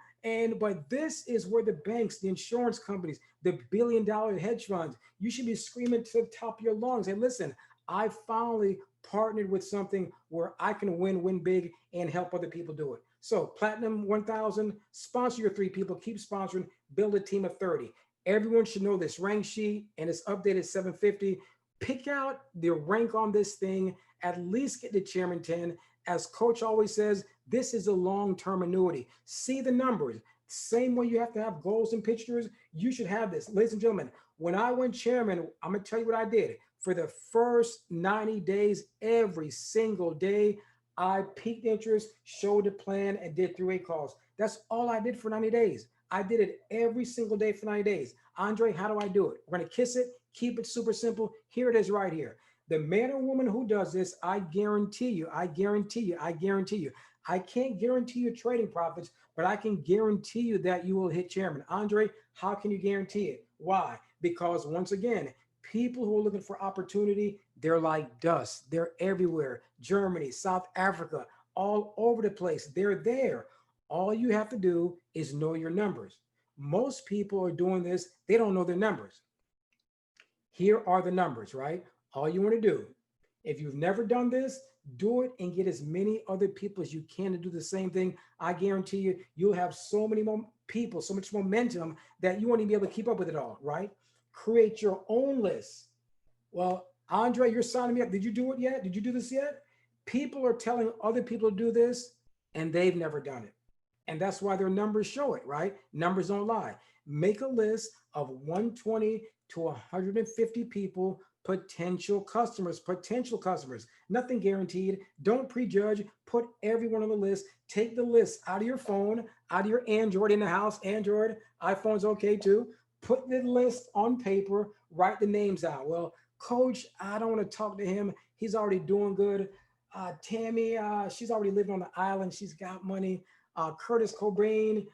But this is where the banks, the insurance companies, the billion-dollar hedge funds, you should be screaming to the top of your lungs. Hey, listen, I finally partnered with something where I can win big and help other people do it. So Platinum 1000, sponsor your 3 people, keep sponsoring, build a team of 30. Everyone should know this rank sheet, and it's updated 750. Pick out the rank on this thing, at least get to Chairman 10. As Coach always says, this is a long-term annuity. See the numbers. Same way you have to have goals and pictures, you should have this. Ladies and gentlemen, when I went chairman, I'm going to tell you what I did. For the first 90 days, every single day, I peaked interest, showed the plan, and did 3-way calls. That's all I did for 90 days. I did it every single day for 90 days. Andre, how do I do it? We're going to kiss it, keep it super simple. Here it is right here. The man or woman who does this, I guarantee you, I guarantee you, I guarantee you. I can't guarantee you trading profits, but I can guarantee you that you will hit chairman. Andre, how can you guarantee it? Why? Because once again, people who are looking for opportunity, they're like dust. They're everywhere. Germany, South Africa, all over the place. They're there. All you have to do is know your numbers. Most people are doing this. They don't know their numbers. Here are the numbers, right? All you want to do, if you've never done this, do it and get as many other people as you can to do the same thing. I guarantee you, you'll have so many more people, so much momentum that you won't even be able to keep up with it all, right? Create your own list. Well, Andre, you're signing me up. Did you do it yet? Did you do this yet? People are telling other people to do this and they've never done it. And that's why their numbers show it, right? Numbers don't lie. Make a list of 120 to 150 people, potential customers, nothing guaranteed. Don't prejudge, put everyone on the list. Take the list out of your phone, out of your Android in the house, Android, iPhone's okay too. Put the list on paper, write the names out. Well, Coach, I don't want to talk to him. He's already doing good. Tammy, she's already living on the island. She's got money. Curtis Cobain,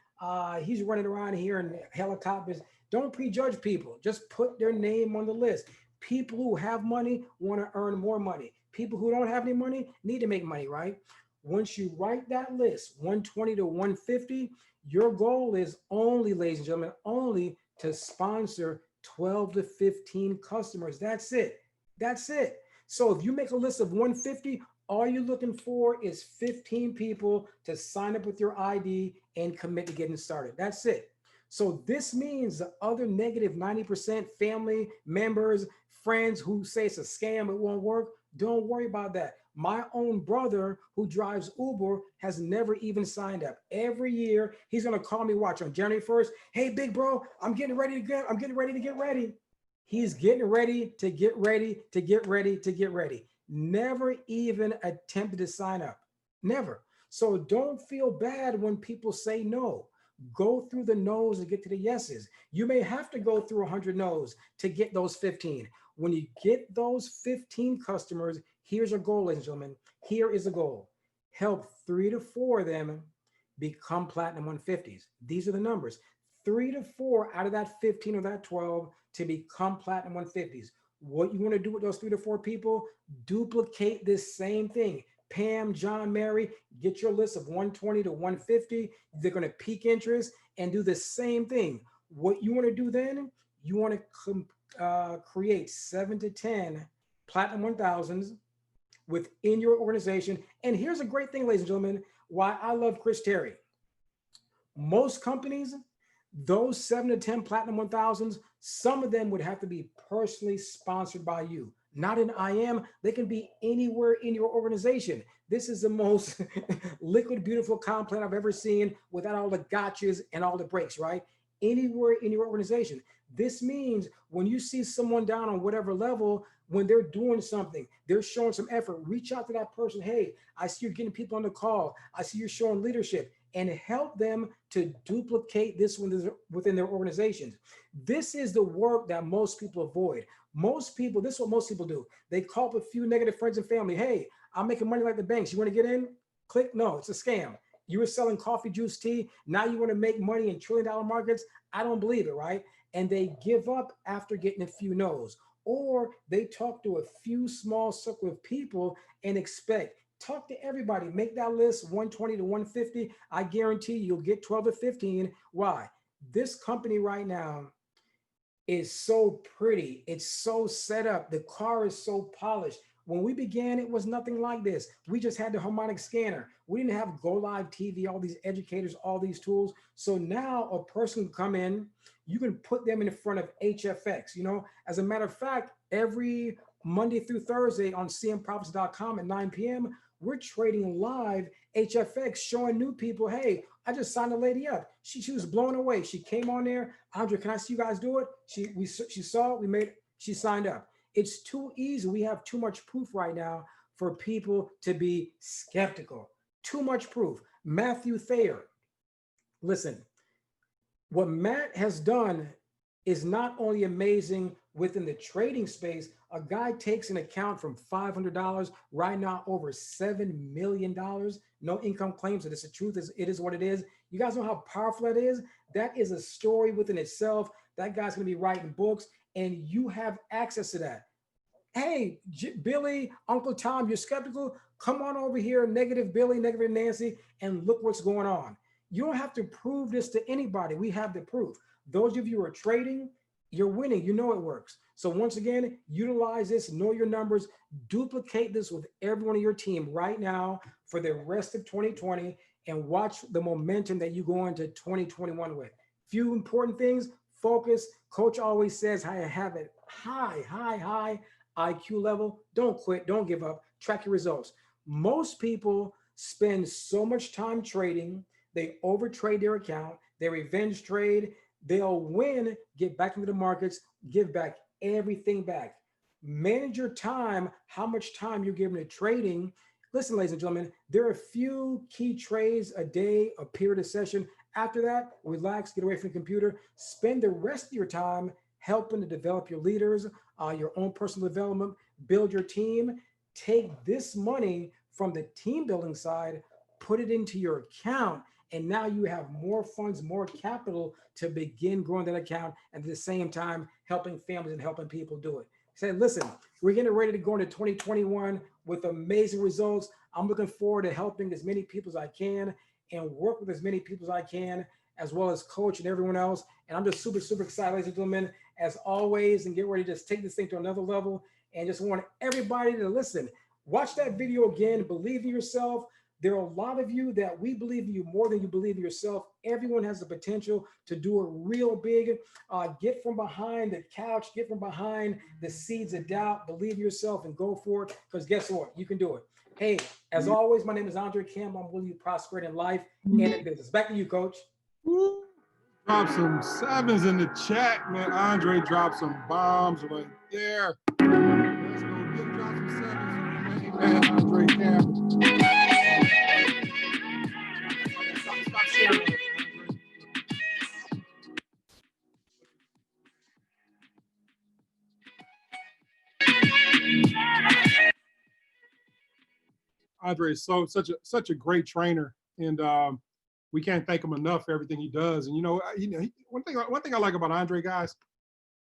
he's running around here in helicopters. Don't prejudge people. Just put their name on the list. People who have money want to earn more money. People who don't have any money need to make money, right? Once you write that list, 120 to 150, your goal is only, ladies and gentlemen, only to sponsor 12 to 15 customers. That's it. That's it. So if you make a list of 150, all you're looking for is 15 people to sign up with your ID and commit to getting started. That's it. So this means the other negative 90% family members, friends who say it's a scam, it won't work, don't worry about that. My own brother who drives Uber has never even signed up. Every year he's gonna call me, watch on January 1st. Hey, big bro, I'm getting ready to get ready. He's getting ready to get ready. Never even attempted to sign up. Never. So don't feel bad when people say no. Go through the no's and get to the yeses. You may have to go through 100 no's to get those 15. When you get those 15 customers, here's your goal, ladies and gentlemen. Here is a goal. Help 3 to 4 of them become Platinum 150s. These are the numbers. 3 to 4 out of that 15 or that 12 to become Platinum 150s. What you want to do with those 3 to 4 people, duplicate this same thing. Pam, John, Mary, get your list of 120 to 150. They're going to peak interest and do the same thing. What you want to do then, you want to create 7 to 10 Platinum 1000s within your organization. And here's a great thing, ladies and gentlemen, why I love Chris Terry. Most companies, those 7 to 10 Platinum 1000s, some of them would have to be personally sponsored by you. Not in IM, they can be anywhere in your organization. This is the most liquid, beautiful comp plan I've ever seen without all the gotchas and all the breaks, right? Anywhere in your organization. This means when you see someone down on whatever level, when they're doing something, they're showing some effort, reach out to that person. Hey, I see you're getting people on the call. I see you're showing leadership, and help them to duplicate this within their organizations. This is the work that most people avoid. Most people, this is what most people do. They call up a few negative friends and family. Hey, I'm making money like the banks. You want to get in? Click. No, it's a scam. You were selling coffee, juice, tea. Now you want to make money in $1 trillion markets. I don't believe it, right? And they give up after getting a few no's. Or they talk to a few small circle of people and expect. Talk to everybody. Make that list 120 to 150. I guarantee you'll get 12 to 15. Why? This company right now is so pretty. It's so set up. The car is so polished. When we began, it was nothing like this. We just had the harmonic scanner. We didn't have Go Live TV, all these educators, all these tools. So now a person can come in, you can put them in front of HFX. You know, as a matter of fact, every Monday through Thursday on cmprofits.com at 9 p.m., we're trading live HFX, showing new people, hey, I just signed a lady up. She was blown away. She came on there. Andre, can I see you guys do it? She saw it. She signed up. It's too easy. We have too much proof right now for people to be skeptical. Too much proof. Matthew Thayer. Listen, what Matt has done is not only amazing within the trading space. A guy takes an account from $500 right now over $7 million. No income claims. It is the truth. It is what it is. You guys know how powerful that is? That is a story within itself. That guy's going to be writing books, and you have access to that. Hey, Billy, Uncle Tom, you're skeptical? Come on over here, Negative Billy, Negative Nancy, and look what's going on. You don't have to prove this to anybody. We have the proof. Those of you who are trading, you're winning. You know it works. So once again, utilize this, know your numbers, duplicate this with everyone on your team right now for the rest of 2020, and watch the momentum that you go into 2021 with. Few important things: focus. Coach always says, I have a high IQ level. Don't quit. Don't give up. Track your results. Most people spend so much time trading. They overtrade their account. They revenge trade. They'll win, get back into the markets, give back everything back. Manage your time, how much time you're giving to trading. Listen, ladies and gentlemen, there are a few key trades a day, a period of session. After that, relax, get away from the computer. Spend the rest of your time helping to develop your leaders, your own personal development, build your team. Take this money from the team building side, put it into your account, and now you have more funds, more capital to begin growing that account, and at the same time, helping families and helping people do it. Say, listen, we're getting ready to go into 2021 with amazing results. I'm looking forward to helping as many people as I can and work with as many people as I can, as well as coach and everyone else. And I'm just super, super excited, ladies and gentlemen, as always, and get ready to just take this thing to another level. And just want everybody to listen. Watch that video again. Believe in yourself. There are a lot of you that we believe in you more than you believe in yourself. Everyone has the potential to do it real big. Get from behind the couch, get from behind the seeds of doubt, believe in yourself and go for it, because guess what? You can do it. Hey, as always, my name is Andre Campbell. I'm willing you to prosper in life and in business. Back to you, Coach. Woo. Drop some sevens in the chat, man. Andre dropped some bombs right there. Let's go. Give drop some sevens. Man, Andre Campbell. Stop sharing. Andre is such a great trainer, and we can't thank him enough for everything he does. And one thing I like about Andre, guys,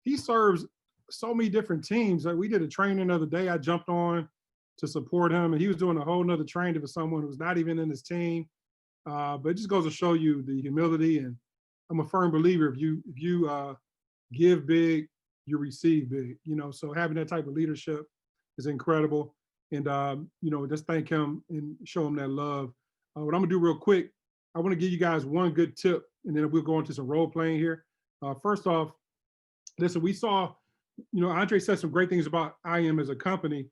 he serves so many different teams. Like, we did a training the other day. I jumped on to support him, and he was doing a whole nother training for someone who was not even in his team. But it just goes to show you the humility. And I'm a firm believer: if you give big, you receive big. So having that type of leadership is incredible. And just thank him and show him that love. What I'm gonna do real quick, I want to give you guys one good tip, and then we'll go into some role playing here. First off, listen, we saw, Andre said some great things about IM as a company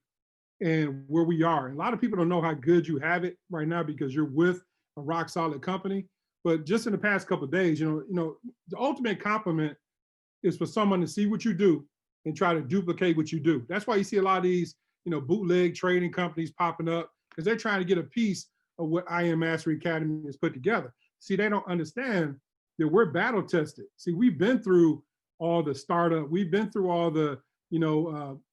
and where we are. And a lot of people don't know how good you have it right now because you're with a rock solid company. But just in the past couple of days, the ultimate compliment is for someone to see what you do and try to duplicate what you do. That's why you see a lot of these, bootleg trading companies popping up, because they're trying to get a piece of what IM Mastery Academy has put together. See, they don't understand that we're battle tested. See, we've been through all the startup, we've been through all the,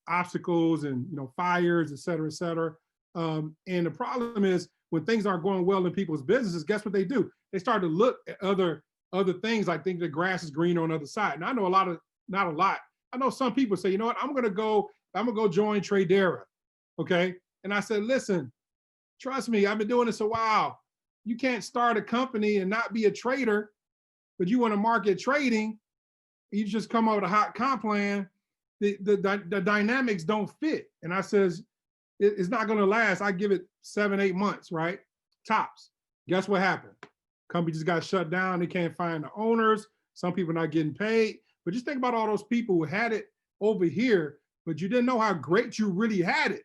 obstacles and, fires, et cetera, et cetera. And the problem is, when things aren't going well in people's businesses, guess what they do? They start to look at other things, like think the grass is green on the other side. And I know not a lot. I know some people say, you know what, I'm gonna go join Tradera, okay? And I said, listen, trust me, I've been doing this a while. You can't start a company and not be a trader, but you want to market trading, you just come up with a hot comp plan. The dynamics don't fit. And I says, It's not going to last. I give it 7, 8 months, right? Tops. Guess what happened? Company just got shut down. They can't find the owners. Some people not getting paid. But just think about all those people who had it over here, but you didn't know how great you really had it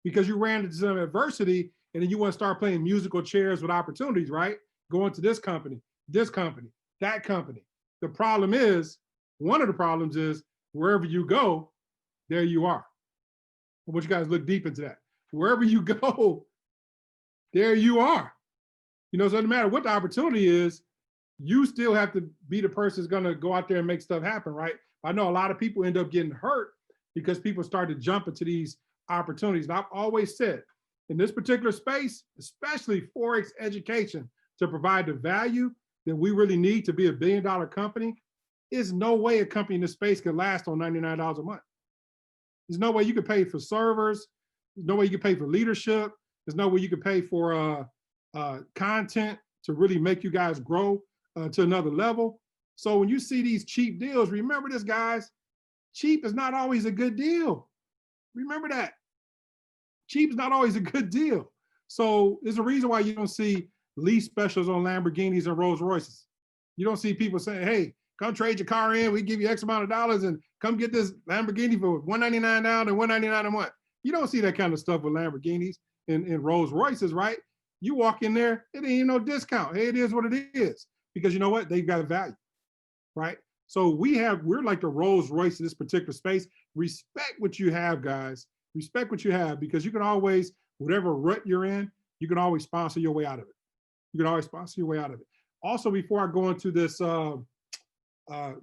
because you ran into some adversity, and then you want to start playing musical chairs with opportunities, right? Going to this company, that company. The problem is, one of the problems is wherever you go, there you are. I want you guys to look deep into that. Wherever you go, there you are. So it doesn't matter what the opportunity is, you still have to be the person that's gonna go out there and make stuff happen, right? I know a lot of people end up getting hurt because people start to jump into these opportunities. And I've always said, in this particular space, especially Forex education, to provide the value that we really need to be a $1 billion company, there's no way a company in this space can last on $99 a month. There's no way you can pay for servers. There's no way you can pay for leadership. There's no way you can pay for content to really make you guys grow to another level. So when you see these cheap deals, remember this, guys. Cheap is not always a good deal. Remember that. Cheap is not always a good deal. So there's a reason why you don't see lease specials on Lamborghinis and Rolls Royces. You don't see people saying, hey, come trade your car in, we give you X amount of dollars and come get this Lamborghini for $199 down and $199 a month. You don't see that kind of stuff with Lamborghinis and Rolls Royces, right? You walk in there, it ain't even no discount. Hey, it is what it is. Because you know what? They've got value, right? So we're like the Rolls Royce in this particular space. Respect what you have, guys. Respect what you have, because you can always, whatever rut you're in, you can always sponsor your way out of it. You can always sponsor your way out of it. Also, before I go into this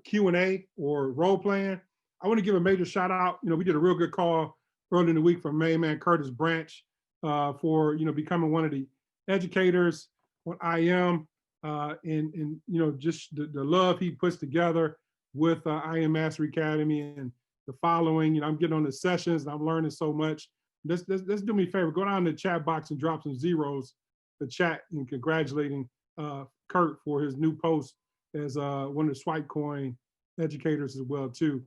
Q&A or role playing, I want to give a major shout out. We did a real good call early in the week from main man Curtis Branch for becoming one of the educators on IM and just the love he puts together with IM Mastery Academy and the following. I'm getting on the sessions and I'm learning so much. Let's do me a favor. Go down to the chat box and drop some zeros the chat and congratulating Kurt for his new post as one of the swipe coin educators as well too.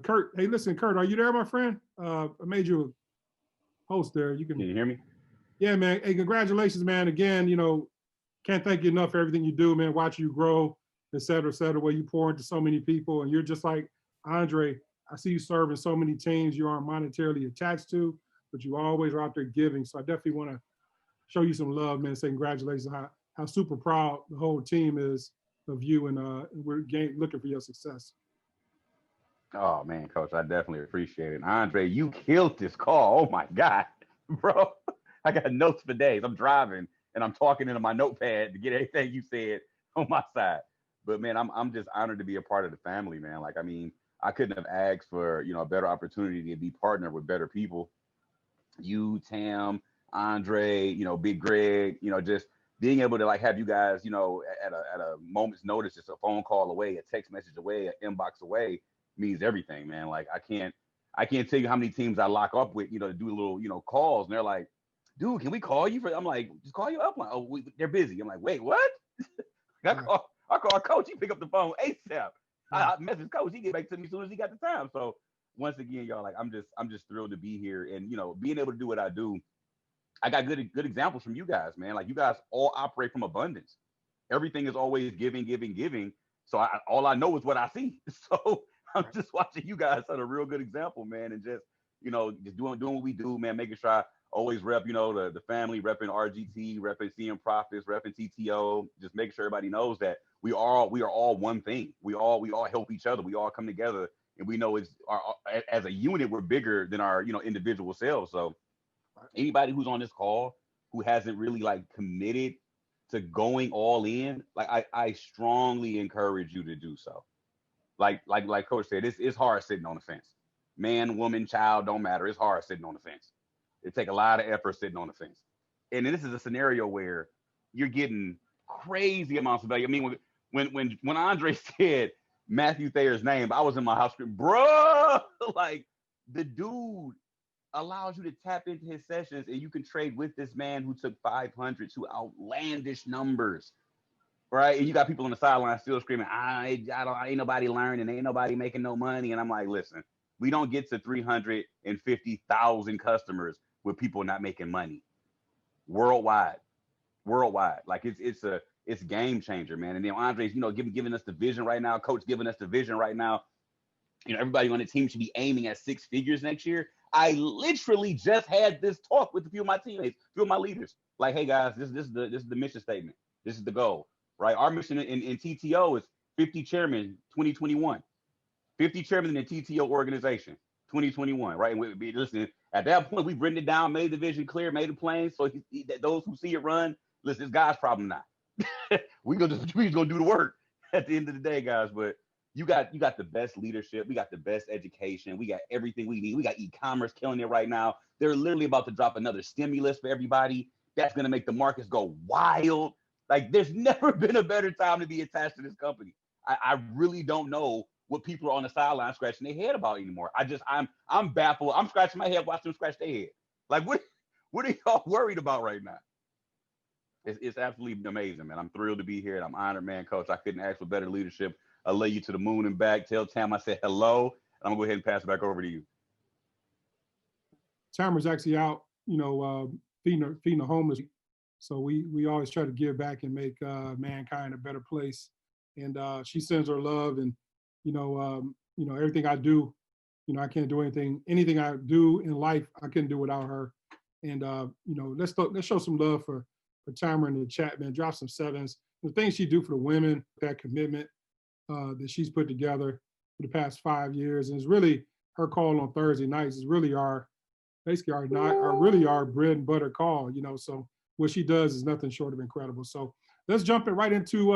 Kurt, hey, listen, Kurt, are you there, my friend? I made you a host there. Can you hear me? Yeah, man. Hey, congratulations, man. Again, can't thank you enough for everything you do, man. Watch you grow, et cetera, where you pour into so many people. And you're just like Andre. I see you serving so many teams you aren't monetarily attached to, but you always are out there giving. So I definitely want to show you some love, man. Say congratulations. How super proud the whole team is of you, and we're looking for your success. Oh man, Coach, I definitely appreciate it. Andre, you killed this call. Oh my God, bro. I got notes for days. I'm driving and I'm talking into my notepad to get everything you said on my side. But man, I'm just honored to be a part of the family, man. Like, I mean, I couldn't have asked for, a better opportunity to be partnered with better people. You, Tam, Andre, Big Greg, just being able to like have you guys, at a moment's notice, just a phone call away, a text message away, an inbox away means everything, man. Like I can't tell you how many teams I lock up with, to do little calls, and they're like, dude, can we call you for? I'm like, just call you up. Like, oh, they're busy. I'm like, wait, what? I call Coach. He pick up the phone ASAP. I message Coach. He get back to me as soon as he got the time. So once again, y'all, like I'm just thrilled to be here, and being able to do what I do. I got good examples from you guys, man. Like you guys all operate from abundance. Everything is always giving. So all I know is what I see. So I'm just watching you guys set a real good example, man, and just just doing what we do, man. Making sure I always rep, the family, repping RGT, repping CM Profits, repping TTO. Just making sure everybody knows that we are all one thing. We all help each other. We all come together, and we know as a unit we're bigger than our individual selves. So anybody who's on this call who hasn't really like committed to going all in, like I strongly encourage you to do so. Like Coach said, it's hard sitting on the fence. Man, woman, child, don't matter. It's hard sitting on the fence. It takes a lot of effort sitting on the fence. And this is a scenario where you're getting crazy amounts of value. I mean, when Andre said Matthew Thayer's name, I was in my house screaming, bro, like the dude allows you to tap into his sessions, and you can trade with this man who took 500 to outlandish numbers, right? And you got people on the sideline still screaming, ain't nobody learning, ain't nobody making no money. And I'm like, listen, we don't get to 350,000 customers with people not making money worldwide. Like it's game changer, man. And then Andre's, you know, giving us the vision right now. Coach giving us the vision right now. You know, everybody on the team should be aiming at 6 figures next year. I literally just had this talk with a few of my teammates, a few of my leaders. Like, hey guys, this is the mission statement. This is the goal, right? Our mission in TTO is 50 chairmen 2021. 50 chairmen in the TTO organization 2021, right? And listen, at that point, we've written it down, made the vision clear, made it plain. So that those who see it run, listen, it's God's problem now. we just gonna do the work at the end of the day, guys. But you got the best leadership, we got the best education, we got everything we need. We got e-commerce killing it right now. They're literally about to drop another stimulus for everybody. That's gonna make the markets go wild. Like, there's never been a better time to be attached to this company. I really don't know what people are on the sideline scratching their head about anymore. I'm baffled. I'm scratching my head watching them scratch their head. Like, what are y'all worried about right now? It's absolutely amazing, man. I'm thrilled to be here, and I'm honored, man, Coach. I couldn't ask for better leadership. I'll lay you to the moon and back. Tell Tam I said hello, and I'm gonna go ahead and pass it back over to you. Tamara's actually out, you know, feeding the homeless. So we always try to give back and make mankind a better place. And she sends her love, and you know, everything I do, you know, I can't do anything I do in life I couldn't do without her. And you know, let's show some love for Tamara in the chat, man. Drop some sevens. The things she do for the women, that commitment that she's put together for the past 5 years, and it's really her call on Thursday nights is really basically our bread and butter call, you know. So what she does is nothing short of incredible. So let's jump right into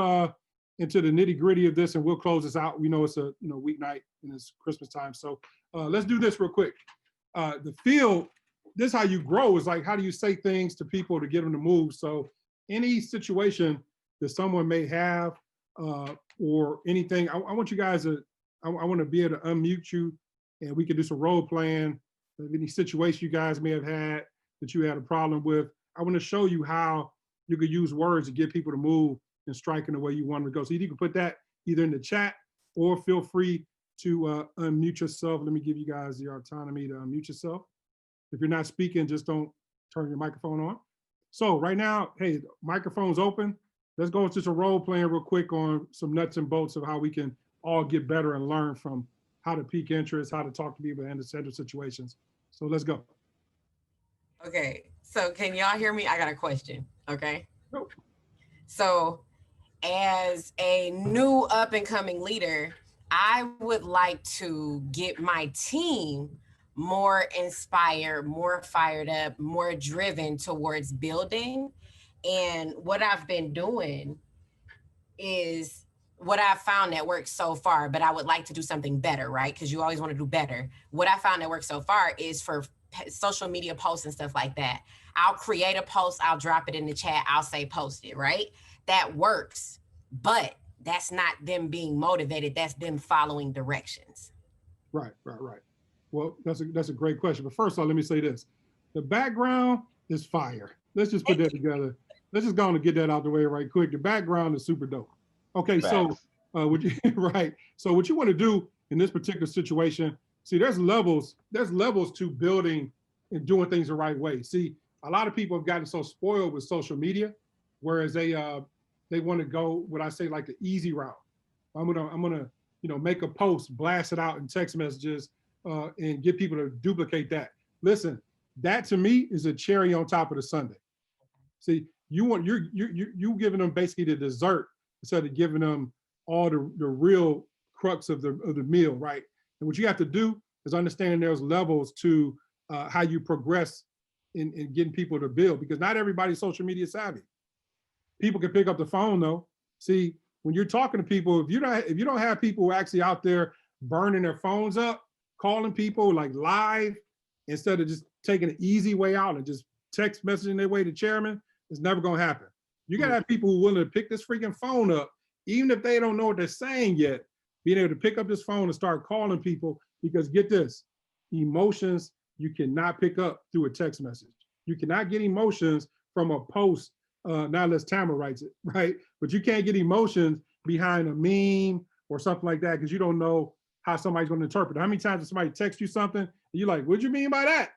the nitty gritty of this, and we'll close this out. We know it's a weeknight and it's Christmas time, so let's do this real quick. The field. This is how you grow, is like, how do you say things to people to get them to move? So any situation that someone may have or anything, I want you guys to, I want to be able to unmute you, and we can do some role playing of any situation you guys may have had that you had a problem with. I want to show you how you could use words to get people to move and strike in the way you want them to go. So you can put that either in the chat, or feel free to unmute yourself. Let me give you guys the autonomy to unmute yourself. If you're not speaking, just don't turn your microphone on. So right now, hey, the microphone's open. Let's go into some role playing real quick on some nuts and bolts of how we can all get better and learn from how to pique interest, how to talk to people in the center situations. So let's go. Okay, so can y'all hear me? I got a question, okay? Nope. So as a new up and coming leader, I would like to get my team more inspired, more fired up, more driven towards building. And what I've been doing is what I've found that works so far, but I would like to do something better, right? Because you always want to do better. What I found that works so far is for social media posts and stuff like that. I'll create a post, I'll drop it in the chat, I'll say post it, right? That works, but that's not them being motivated, that's them following directions. Right. Well, that's a great question. But first of all, let me say this. The background is fire. Let's just put that together. Let's just go on and get that out the way right quick. The background is super dope. Okay, so right. So what you want to do in this particular situation, see, there's levels to building and doing things the right way. See, a lot of people have gotten so spoiled with social media, whereas they want to go what I say like the easy route. I'm gonna make a post, blast it out in text messages, and get people to duplicate that. Listen, that to me is a cherry on top of the sundae. See, you giving them basically the dessert instead of giving them all the real crux of the meal, right? And what you have to do is understand there's levels to how you progress in getting people to build, because not everybody's social media savvy. People can pick up the phone though. See, when you're talking to people, if you don't have people who are actually out there burning their phones up, calling people like live, instead of just taking an easy way out and just text messaging their way to chairman, it's never gonna happen. You gotta have people who are willing to pick this freaking phone up, even if they don't know what they're saying yet, being able to pick up this phone and start calling people, because get this, emotions you cannot pick up through a text message. You cannot get emotions from a post, now unless Tamara writes it, right? But you can't get emotions behind a meme or something like that, because you don't know how somebody's gonna interpret it. How many times does somebody text you something and you're like, what'd you mean by that?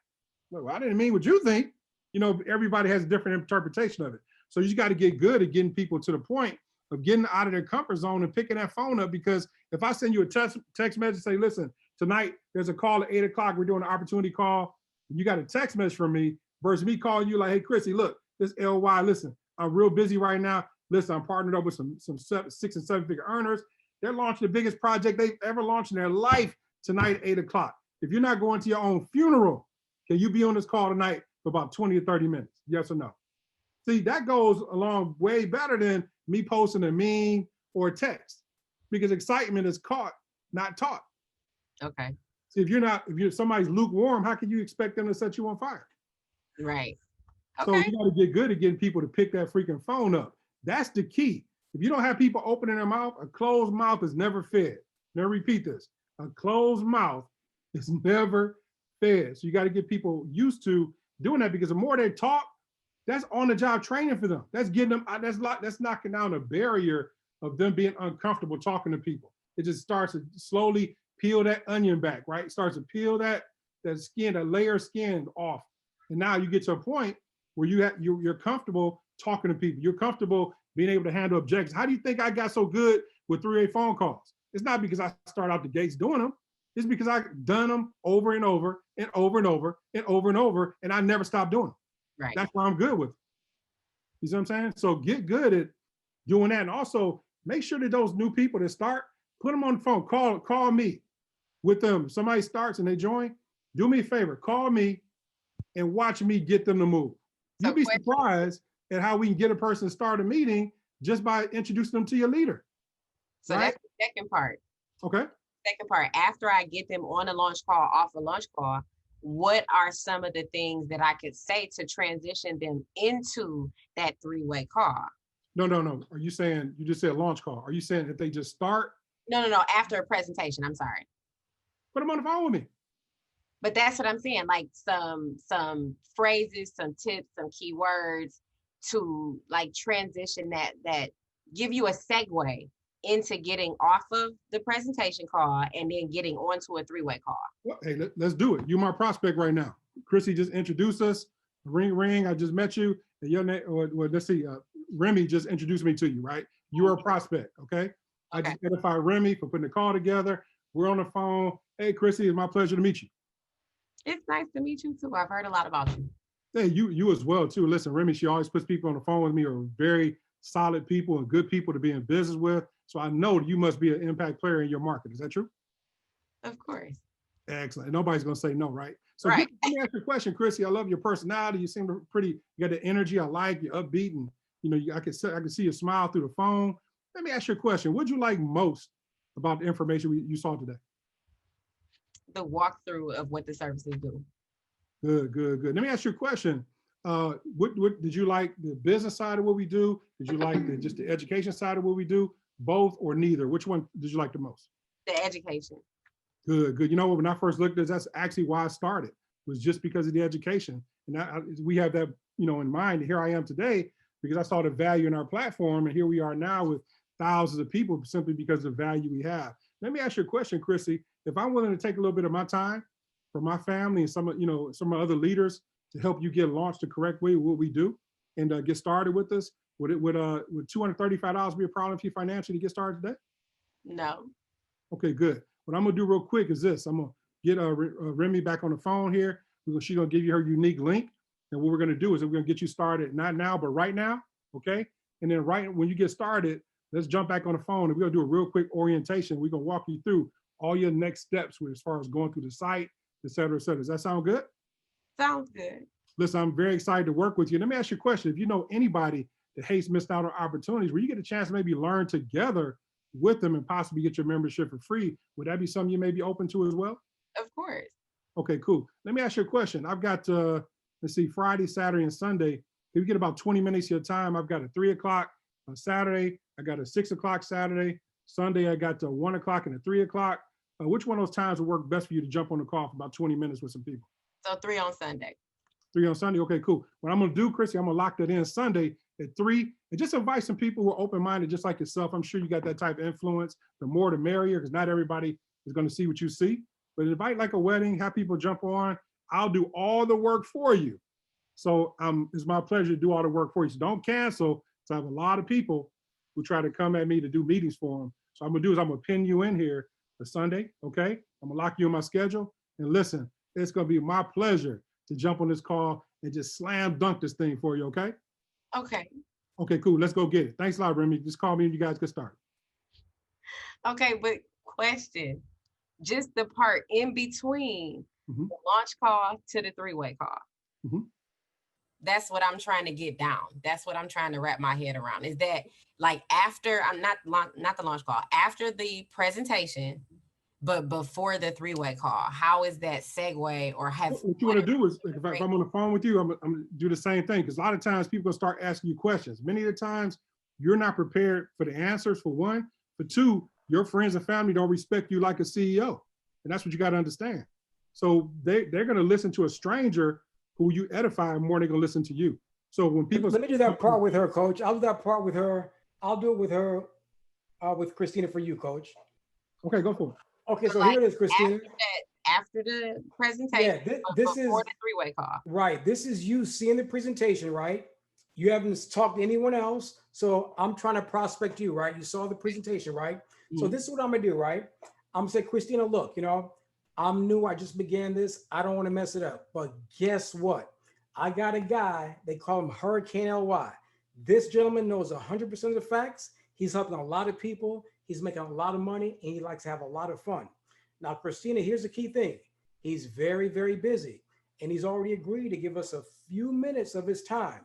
Well, I didn't mean what you think. You know, everybody has a different interpretation of it. So you got to get good at getting people to the point of getting out of their comfort zone and picking that phone up. Because if I send you a text message, say, listen, tonight there's a call at 8 o'clock. We're doing an opportunity call. You got a text message from me versus me calling you like, hey, Chrissy, look, this LY, listen, I'm real busy right now. Listen, I'm partnered up with some 6 and 7 figure earners. They're launching the biggest project they've ever launched in their life tonight at 8 o'clock. If you're not going to your own funeral, can you be on this call tonight for about 20 or 30 minutes? Yes or no? See, that goes along way better than me posting a meme or a text, because excitement is caught, not taught. Okay. See, if somebody's lukewarm, how can you expect them to set you on fire? Right. So Okay. you got to get good at getting people to pick that freaking phone up. That's the key. If you don't have people opening their mouth, a closed mouth is never fed. Now repeat this. A closed mouth is never fed. So you got to get people used to doing that, because the more they talk, that's on the job training for them. That's getting them, that's knocking down the barrier of them being uncomfortable talking to people. It just starts to slowly peel that onion back, right? It starts to peel that skin, that layer of skin off. And now you get to a point where you're comfortable talking to people. You're comfortable being able to handle objections. How do you think I got so good with 3-way phone calls? It's not because I started out the gates doing them. It's because I've done them over and over and over and over and over and over, and I never stopped doing them. Right. That's why I'm good with it. You see what I'm saying? So get good at doing that. And also make sure that those new people that start, put them on the phone, call me with them. If somebody starts and they join, do me a favor, call me and watch me get them to move. You'll be surprised at how we can get a person to start a meeting just by introducing them to your leader. So right? that's the second part. Okay. Second part, after I get them on a launch call, off a launch call, what are some of the things that I could say to transition them into that 3-way call? No. Are you saying, you just said launch call. Are you saying if they just start? No. After a presentation, I'm sorry. Put them on the phone with me. But that's what I'm saying, like some phrases, some tips, some keywords to like transition that give you a segue into getting off of the presentation call and then getting onto a 3-way call. Well, hey, let's do it. You're my prospect right now. Chrissy just introduced us. Ring, I just met you. And your name, or let's see, Remy just introduced me to you, right? You are a prospect, okay? I just identified Remy for putting the call together. We're on the phone. Hey, Chrissy, it's my pleasure to meet you. It's nice to meet you too. I've heard a lot about you. Hey, you as well too. Listen, Remy, she always puts people on the phone with me, or very solid people and good people to be in business with. So I know you must be an impact player in your market. Is that true? Of course. Excellent. Nobody's gonna say no, right? So right. Let me ask you a question, Chrissy. I love your personality. You seem you got the energy I like. You're upbeat, and I can see your smile through the phone. Let me ask you a question. What did you like most about the information you saw today? The walkthrough of what the services do. Good. Let me ask you a question. What did you like, the business side of what we do? Did you like just the education side of what we do? Both or neither? Which one did you like the most? The education. Good. You know what? When I first looked at this, that's actually why I started. Was just because of the education, and we have that in mind. And here I am today because I saw the value in our platform, and here we are now with thousands of people simply because of the value we have. Let me ask you a question, Chrissy. If I'm willing to take a little bit of my time for my family and some of my other leaders to help you get launched the correct way with what we do and get started with us, would $235 be a problem for you financially to get started today? No. Okay, good. What I'm gonna do real quick is this. I'm gonna get Remy back on the phone here. She's gonna give you her unique link. And what we're gonna do is we're gonna get you started, not now, but right now, okay? And then right when you get started, let's jump back on the phone and we're gonna do a real quick orientation. We're gonna walk you through all your next steps as far as going through the site, et cetera, et cetera. Does that sound good? Sounds good. Listen, I'm very excited to work with you. Let me ask you a question. If you know anybody that hates missed out on opportunities where you get a chance to maybe learn together with them and possibly get your membership for free, would that be something you may be open to as well? Of course. Okay, cool. Let me ask you a question. I've got, let's see, Friday, Saturday, and Sunday. If you get about 20 minutes of your time, I've got a 3 o'clock on Saturday. I got a 6 o'clock Saturday. Sunday, I got 1 o'clock and a 3 o'clock. Which one of those times would work best for you to jump on the call for about 20 minutes with some people? So 3 on Sunday. 3 on Sunday. Okay, cool. What I'm gonna do, Chrissy, I'm gonna lock that in Sunday at 3, and just invite some people who are open-minded, just like yourself. I'm sure you got that type of influence. The more, the merrier, because not everybody is gonna see what you see. But invite like a wedding, have people jump on, I'll do all the work for you. So it's my pleasure to do all the work for you. So don't cancel. So I have a lot of people who try to come at me to do meetings for them. So I'm gonna do is I'm gonna pin you in here for Sunday, okay? I'm gonna lock you in my schedule. And listen, it's gonna be my pleasure to jump on this call and just slam dunk this thing for you, okay? Okay. Okay, cool. Let's go get it. Thanks a lot, Remy. Just call me and you guys can start. Okay, but question, just the part in between Mhm. the launch call to the three-way call. Mhm. That's what I'm trying to get down. That's what I'm trying to wrap my head around. Is that like after, I'm not the launch call, after the presentation, but before the three-way call? How is that segue, or have What you want to do is, like, if I'm on the phone with you, I'm gonna do the same thing, because a lot of times people start asking you questions. Many of the times you're not prepared for the answers, for one. For two, your friends and family don't respect you like a CEO. And that's what you got to understand. So they're going to listen to a stranger who you edify more than they're going to listen to you. So when people— Let me do that part with her, Coach. I'll do that part with her. I'll do it with her, with Christina for you, Coach. Okay, go for it. Okay, so like here it is, Christina. after the presentation, Yeah, this is before the three-way call. right. This is you seeing the presentation, right? You haven't talked to anyone else. So I'm trying to prospect you, right? You saw the presentation, right? So this is what I'm gonna do, right? I'm gonna say, Christina, look, I'm new. I just began this. I don't want to mess it up. But guess what? I got a guy, they call him Hurricane LY. This gentleman knows 100% of the facts. He's helping a lot of people. He's making a lot of money, and he likes to have a lot of fun. Now, Christina, here's the key thing. He's very, very busy, and he's already agreed to give us a few minutes of his time.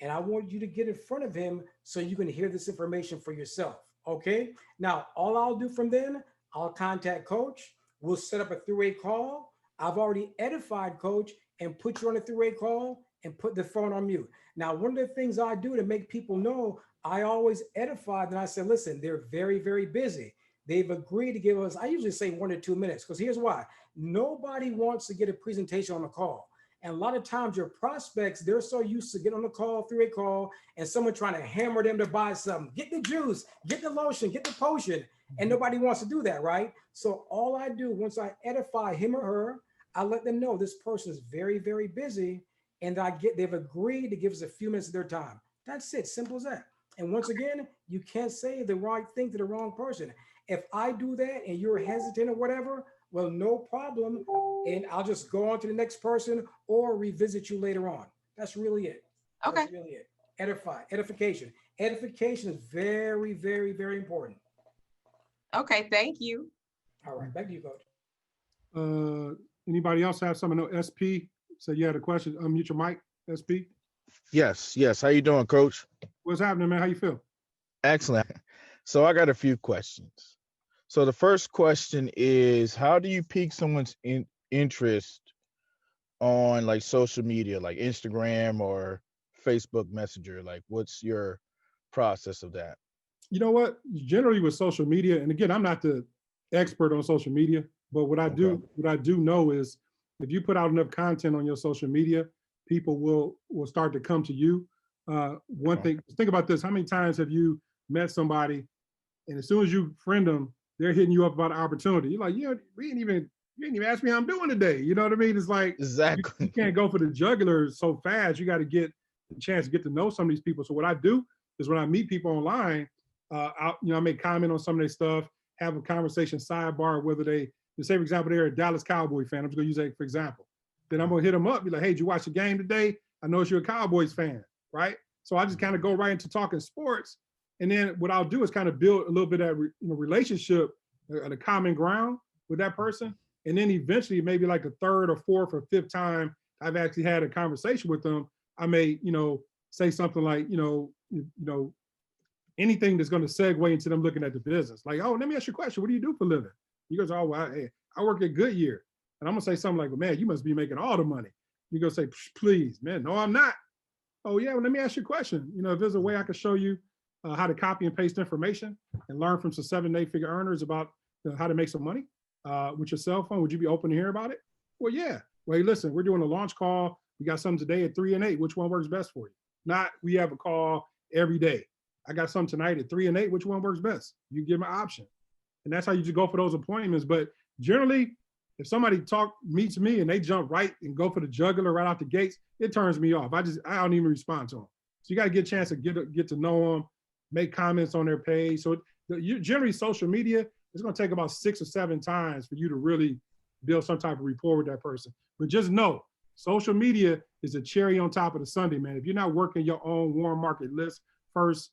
And I want you to get in front of him so you can hear this information for yourself, okay? Now, all I'll do from then, I'll contact Coach. We'll set up a three-way call. I've already edified Coach and put you on a three-way call and put the phone on mute. Now, one of the things I do to make people know, I always edify them. I said, listen, they're very, very busy. They've agreed to give us, I usually say 1 to 2 minutes, because here's why. Nobody wants to get a presentation on a call. And a lot of times your prospects, they're so used to get on the call, three-way call, and someone trying to hammer them to buy something. Get the juice, get the lotion, get the potion. And nobody wants to do that, right? So all I do, once I edify him or her, I let them know this person is very, very busy, and they've agreed to give us a few minutes of their time. That's it, simple as that. And once again, you can't say the right thing to the wrong person. If I do that and you're hesitant or whatever, well, no problem. And I'll just go on to the next person or revisit you later on. That's really it. Okay. That's really it. Edification. Edification is very, very, very important. Okay, thank you. All right, back to you, Coach. Anybody else have something? No, SP said you had a question. Unmute your mic, SP. Yes. How you doing, Coach? What's happening, man? How you feel? Excellent. So I got a few questions. So the first question is, how do you pique someone's interest on like social media, like Instagram or Facebook Messenger? Like, what's your process of that? You know what? Generally with social media, and again, I'm not the expert on social media, but what I do know is if you put out enough content on your social media, people will start to come to you. One thing, think about this: how many times have you met somebody, and as soon as you friend them, they're hitting you up about an opportunity? You're like, you didn't even ask me how I'm doing today. You know what I mean? It's like Exactly. you can't go for the jugular so fast. You got to get the chance to get to know some of these people. So what I do is when I meet people online, I make comment on some of their stuff, have a conversation sidebar, whether say, for example, they're a Dallas Cowboy fan. I'm just gonna use that for example. Then I'm gonna hit them up, be like, hey, did you watch the game today? I noticed you're a Cowboys fan, right? So I just kind of go right into talking sports. And then what I'll do is kind of build a little bit of relationship at a common ground with that person. And then eventually, maybe like the third or fourth or fifth time I've actually had a conversation with them, I may, say something like, anything that's going to segue into them looking at the business. Like, oh, let me ask you a question. What do you do for a living? He goes, oh, well, I work at Goodyear. And I'm going to say something like, well, man, you must be making all the money. You go say, please, man, no, I'm not. Oh, yeah, well, let me ask you a question. If there's a way I could show you how to copy and paste information and learn from some 7 to 8 figure earners about how to make some money with your cell phone, would you be open to hear about it? Well, yeah. Well, hey, listen, we're doing a launch call. We got something today at 3 and 8. Which one works best for you? Not we have a call every day. I got something tonight at 3 and 8. Which one works best? You give them an option. And that's how you just go for those appointments. But generally, If somebody meets me and they jump right and go for the jugular right out the gates, it turns me off. I don't even respond to them. So you got to get a chance to get to know them, make comments on their page. So generally social media, it's going to take about 6 or 7 times for you to really build some type of rapport with that person. But just know, social media is a cherry on top of the sundae, man. If you're not working your own warm market list first,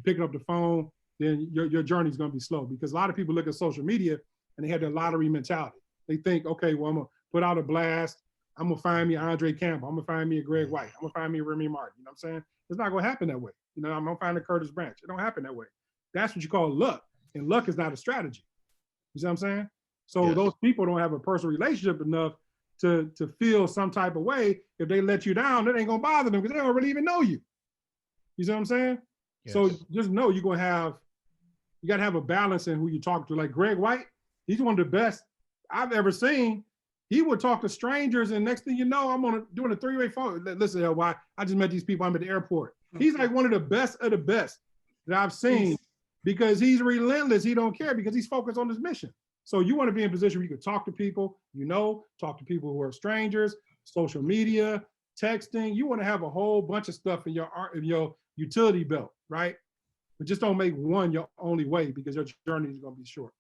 picking up the phone, then your journey is going to be slow, because a lot of people look at social media and they have their lottery mentality. They think, okay, well, I'm going to put out a blast. I'm going to find me Andre Campbell. I'm going to find me a Greg White. I'm going to find me a Remy Martin. You know what I'm saying? It's not going to happen that way. You know, I'm going to find a Curtis Branch. It don't happen that way. That's what you call luck. And luck is not a strategy. You see what I'm saying? So those people don't have a personal relationship enough to feel some type of way. If they let you down, that ain't going to bother them because they don't really even know you. You see what I'm saying? Yes. So just know you got to have a balance in who you talk to. Like Greg White, he's one of the best I've ever seen. He would talk to strangers, and next thing you know, I'm doing a 3-way phone. Listen, LY, I just met these people. I'm at the airport. He's like one of the best that I've seen, because he's relentless. He don't care because he's focused on his mission. So you want to be in a position where you can talk to people, talk to people who are strangers, social media, texting. You want to have a whole bunch of stuff in your utility belt, right? But just don't make one your only way, because your journey is going to be short.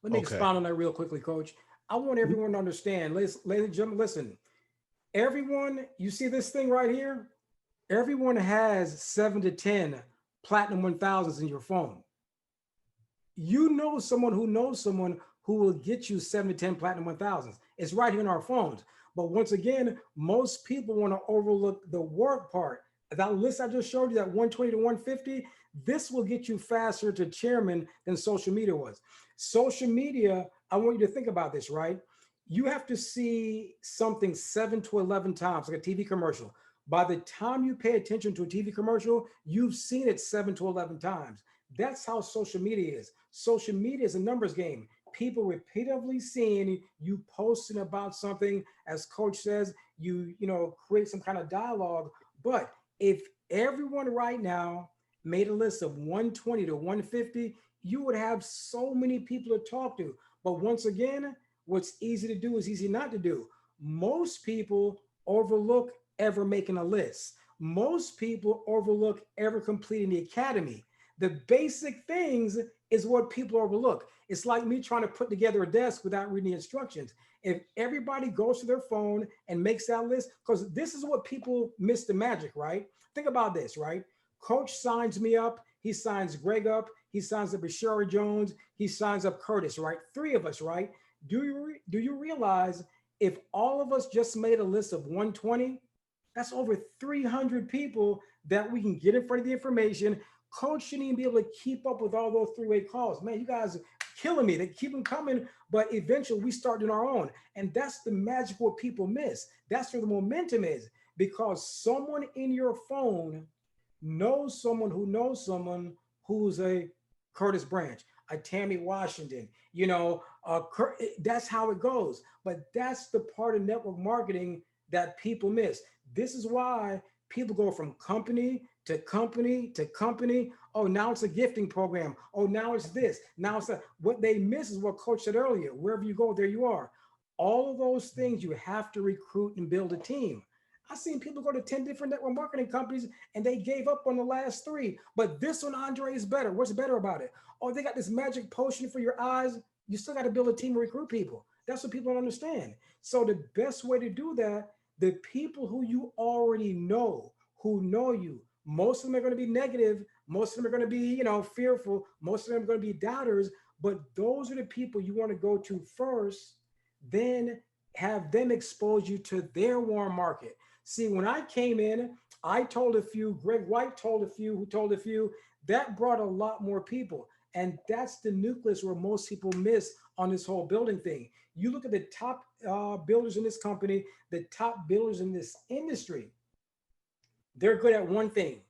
Let me expound on that real quickly, Coach. I want everyone to understand, ladies and gentlemen, listen. Everyone, you see this thing right here? Everyone has 7 to 10 Platinum 1000s in your phone. You know someone who knows someone who will get you 7 to 10 Platinum 1000s. It's right here in our phones. But once again, most people want to overlook the work part. That list I just showed you, that 120 to 150, this will get you faster to chairman than social media was. Social media, I want you to think about this, right? You have to see something 7 to 11 times, like a TV commercial. By the time you pay attention to a TV commercial, you've seen it 7 to 11 times. That's how social media is. Social media is a numbers game. People repeatedly seeing you posting about something, as Coach says, you create some kind of dialogue. But if everyone right now made a list of 120 to 150, you would have so many people to talk to. But once again, what's easy to do is easy not to do. Most people overlook ever making a list. Most people overlook ever completing the academy. The basic things is what people overlook. It's like me trying to put together a desk without reading the instructions. If everybody goes to their phone and makes that list, because this is what people miss the magic, right? Think about this, right? Coach signs me up. He signs Greg up. He signs up Bashara Jones. He signs up Curtis, right? 3 of us, right? Do you realize if all of us just made a list of 120, that's over 300 people that we can get in front of the information. Coach shouldn't even be able to keep up with all those 3-way calls. Man, you guys are killing me. They keep them coming, but eventually we start doing our own. And that's the magic what people miss. That's where the momentum is, because someone in your phone knows someone who's a Curtis Branch, a Tammy Washington, that's how it goes. But that's the part of network marketing that people miss. This is why people go from company to company to company. Oh, now it's a gifting program. Oh, now it's this. Now it's that. What they miss is what Coach said earlier. Wherever you go, there you are. All of those things, you have to recruit and build a team. I've seen people go to 10 different network marketing companies and they gave up on the last 3. But this one, Andre, is better. What's better about it? Oh, they got this magic potion for your eyes. You still got to build a team and recruit people. That's what people don't understand. So the best way to do that, the people who you already know, who know you, most of them are going to be negative. Most of them are going to be, fearful. Most of them are going to be doubters. But those are the people you want to go to first, then have them expose you to their warm market. See, when I came in, I told a few, Greg White told a few, who told a few. That brought a lot more people. And that's the nucleus where most people miss on this whole building thing. You look at the top builders in this company, the top builders in this industry, they're good at one thing: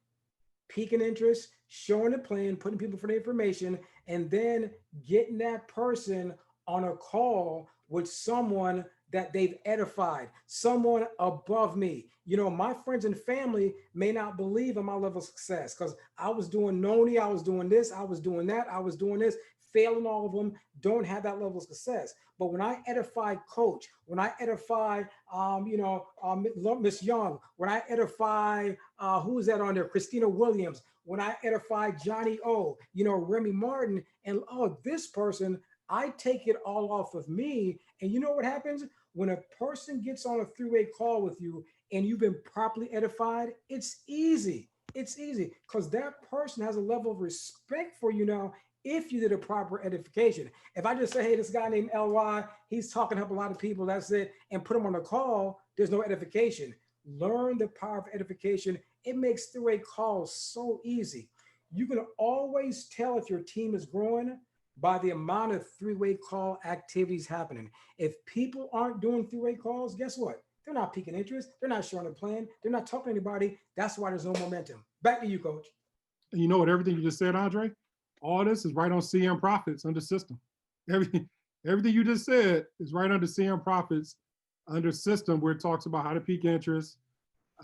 piquing interest, showing a plan, putting people for the information, and then getting that person on a call with someone that they've edified, someone above me. You know, my friends and family may not believe in my level of success because I was doing noni, I was doing this, I was doing that, I was doing this, failing all of them, don't have that level of success. But when I edify Coach, when I edify, Miss Young, when I edify, who is that on there? Christina Williams, when I edify Johnny O, you know, Remy Martin, and oh, this person, I take it all off of me. And you know what happens? When a person gets on a three-way call with you and you've been properly edified, it's easy. It's easy because that person has a level of respect for you now if you did a proper edification. If I just say, hey, this guy named LY, he's talking up a lot of people, that's it, and put him on a call, there's no edification. Learn the power of edification. It makes three-way calls so easy. You can always tell if your team is growing by the amount of three-way call activities happening. If people aren't doing three-way calls, guess what? They're not piquing interest. They're not showing a plan. They're not talking to anybody. That's why there's no momentum. Back to you, Coach. And you know what, everything you just said, Andre, all this is right on CM Profits under system. Everything you just said is right under CM Profits under system, where it talks about how to peak interest,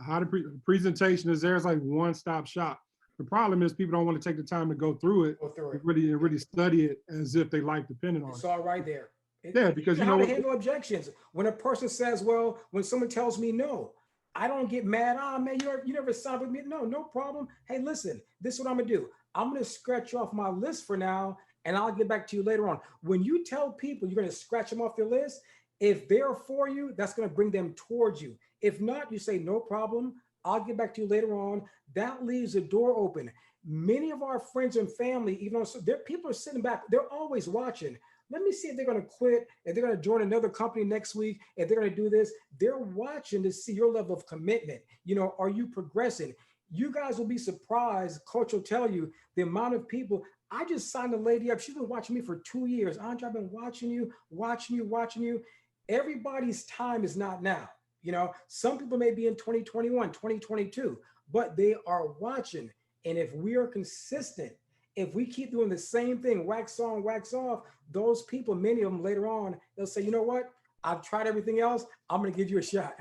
how to presentation is there. It's like one-stop shop. The problem is people don't want to take the time to go through it, really study it as if they life depended on it. It's all right there. Yeah, because you know how to handle objections. When a person says, well, when someone tells me no, I don't get mad. Oh man, you never signed with me. No problem. Hey, listen, this is what I'm gonna do. I'm gonna scratch off my list for now, and I'll get back to you later on. When you tell people you're gonna scratch them off your list, if they're for you, that's gonna bring them towards you. If not, you say no problem. I'll get back to you later on. That leaves the door open. Many of our friends and family, even though people are sitting back, they're always watching. Let me see if they're going to quit, if they're going to join another company next week, if they're going to do this. They're watching to see your level of commitment. You know, are you progressing? You guys will be surprised. Coach will tell you the amount of people. I just signed a lady up. She's been watching me for 2 years. Andre, I've been watching you. Everybody's time is not now. You know, some people may be in 2021, 2022, but they are watching. And if we are consistent, if we keep doing the same thing, wax on, wax off, those people, many of them later on, they'll say, you know what? I've tried everything else. I'm going to give you a shot.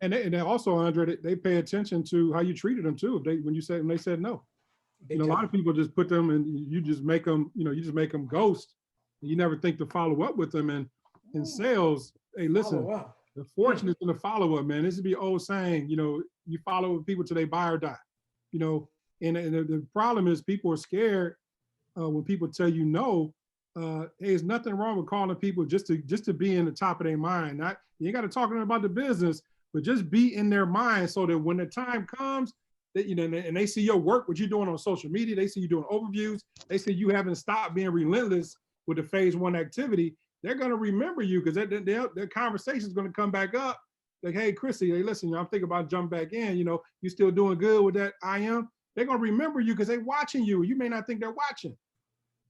And they also, Andre, they pay attention to how you treated them too. When they said no. Big a time. lot of people just put them and you just make them, ghost. You never think to follow up with them. And in sales, hey, listen, the fortune is in the follow-up, man. This would be old saying, you follow people till they buy or die, and the problem is people are scared when people tell you no. Hey, there's nothing wrong with calling people just to be in the top of their mind. You ain't got to talk to them about the business, but just be in their mind so that when the time comes, that and they see your work, what you're doing on social media, they see you doing overviews, they see you haven't stopped being relentless with the phase one activity. They're going to remember you because their conversation is going to come back up. Like, hey, Chrissy, hey, listen, I'm thinking about jumping back in. You still doing good with that IM? They're going to remember you because they're watching you. You may not think they're watching.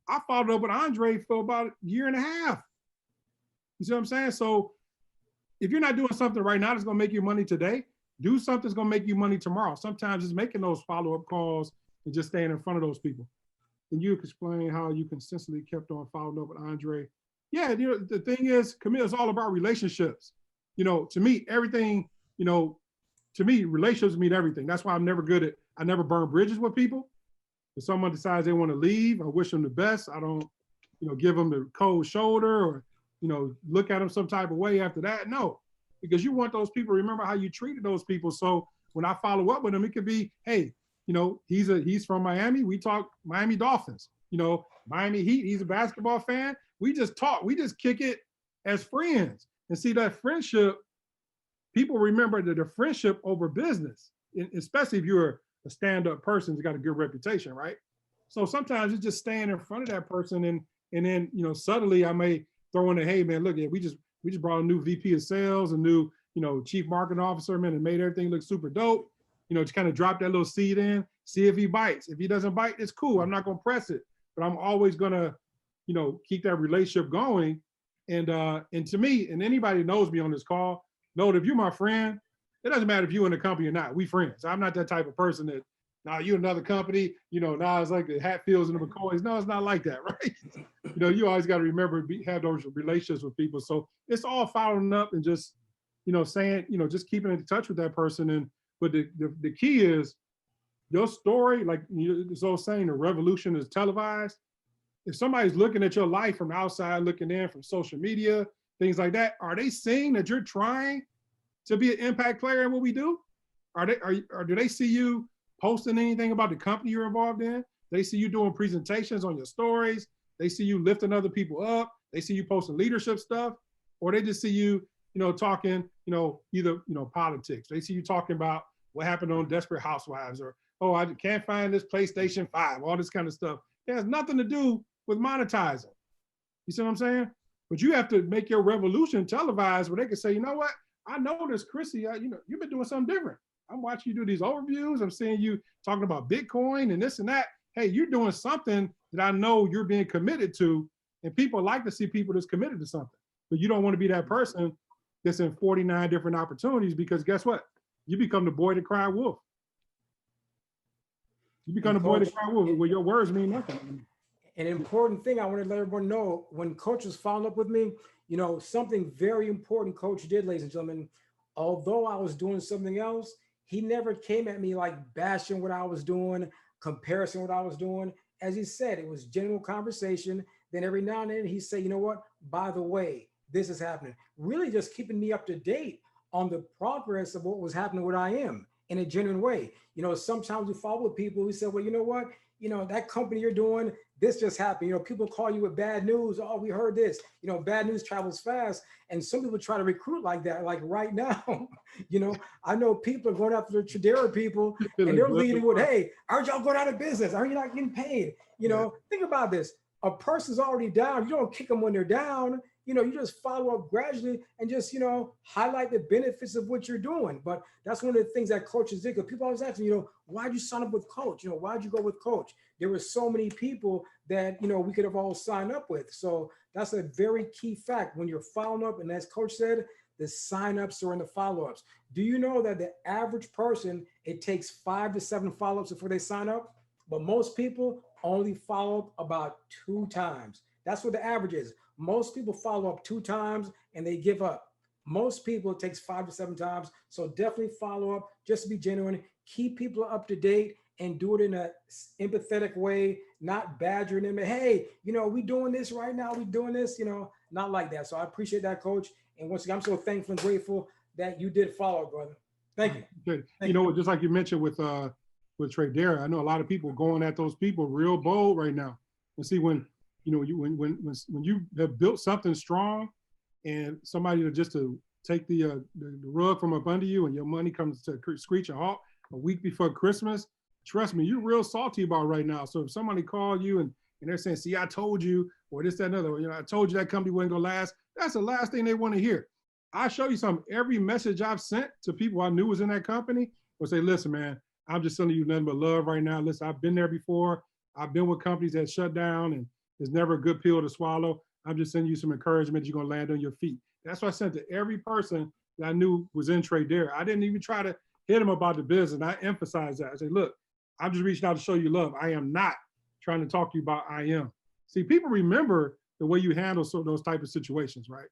I followed up with Andre for about a year and a half. You see what I'm saying? So if you're not doing something right now that's going to make you money today, do something that's going to make you money tomorrow. Sometimes it's making those follow-up calls and just staying in front of those people. Can you explain how you consistently kept on following up with Andre? Yeah, the thing is, Camille, it's all about relationships. To me, everything, to me, relationships mean everything. That's why I never burn bridges with people. If someone decides they want to leave, I wish them the best. I don't, give them the cold shoulder or, look at them some type of way after that. No, because you want those people to remember how you treated those people. So when I follow up with them, it could be, hey, he's from Miami. We talk Miami Dolphins, Miami Heat. He's a basketball fan. We just talk. We just kick it as friends and see that friendship. People remember the friendship over business, especially if you're a stand-up person who's got a good reputation, right? So sometimes it's just staying in front of that person, and then subtly I may throw in a, hey man, look, we just brought a new VP of sales, a new chief marketing officer, man, and made everything look super dope. Just kind of drop that little seed in, see if he bites. If he doesn't bite, it's cool. I'm not gonna press it, but I'm always gonna keep that relationship going. And to me, and anybody who knows me on this call, know that if you're my friend, it doesn't matter if you're in the company or not. We friends. I'm not that type of person that Now you another company, now it's like the Hatfields and the McCoys. No, it's not like that, right? You always got to remember, have those relationships with people. So it's all following up and just, saying, just keeping in touch with that person. But the key is your story, like this old saying, the revolution is televised. If somebody's looking at your life from outside, looking in from social media, things like that, are they seeing that you're trying to be an impact player in what we do? Or do they see you posting anything about the company you're involved in? They see you doing presentations on your stories. They see you lifting other people up. They see you posting leadership stuff, or they just see you, talking, either, politics. They see you talking about what happened on Desperate Housewives, or, oh, I can't find this PlayStation 5, all this kind of stuff. It has nothing to do with monetizing. You see what I'm saying? But you have to make your revolution televised where they can say, you know what? I noticed, Chrissy, you've been doing something different. I'm watching you do these overviews. I'm seeing you talking about Bitcoin and this and that. Hey, you're doing something that I know you're being committed to, and people like to see people that's committed to something. But you don't want to be that person that's in 49 different opportunities, because guess what? You become the boy that cried wolf. You become the boy that cried wolf, where your words mean nothing. An important thing I want to let everyone know, when Coach was following up with me, something very important Coach did, ladies and gentlemen. Although I was doing something else, he never came at me like bashing what I was doing, comparison what I was doing. As he said, it was general conversation. Then every now and then he said, you know what, by the way, this is happening. Really just keeping me up to date on the progress of what was happening with I am in a genuine way. Sometimes we follow people who say, well, you know what, that company you're doing, this just happened. People call you with bad news. Oh, we heard this. Bad news travels fast. And some people try to recruit like that. Like right now, I know people are going after the Tradera people, and they're leading with, hey, aren't y'all going out of business? Are you not getting paid? Think about this. A person's already down. You don't kick them when they're down. You just follow up gradually and just, highlight the benefits of what you're doing. But that's one of the things that coaches did. Because people always ask me, why'd you sign up with Coach? Why'd you go with Coach? There were so many people that, we could have all signed up with. So that's a very key fact when you're following up. And as Coach said, the signups are in the follow-ups. Do you know that the average person, it takes 5 to 7 follow-ups before they sign up? But most people only follow up about 2 times. That's what the average is. Most people follow up 2 times and they give up. Most people, it takes 5 to 7 times. So definitely follow up, just to be genuine, keep people up to date, and do it in an empathetic way, not badgering them. Hey, we doing this right now. We doing this, not like that. So I appreciate that, Coach. And once again, I'm so thankful and grateful that you did follow, brother. Thank you. Good. Just like you mentioned with Tradera, I know a lot of people going at those people real bold right now. And see, when you have built something strong, and somebody to take the rug from up under you, and your money comes to screech a halt a week before Christmas, trust me, you're real salty about right now. So if somebody called you and they're saying, see, I told you, or this, that, and other, I told you that company wasn't gonna last, that's the last thing they want to hear. I'll show you something. Every message I've sent to people I knew was in that company will say, listen, man, I'm just sending you nothing but love right now. Listen, I've been there before. I've been with companies that shut down, and it's never a good pill to swallow. I'm just sending you some encouragement. You're going to land on your feet. That's what I sent to every person that I knew was in Tradera. I didn't even try to hit them about the business. I emphasized that. I said, look, I'm just reaching out to show you love. I am not trying to talk to you about I am. See, people remember the way you handle those type of situations, right?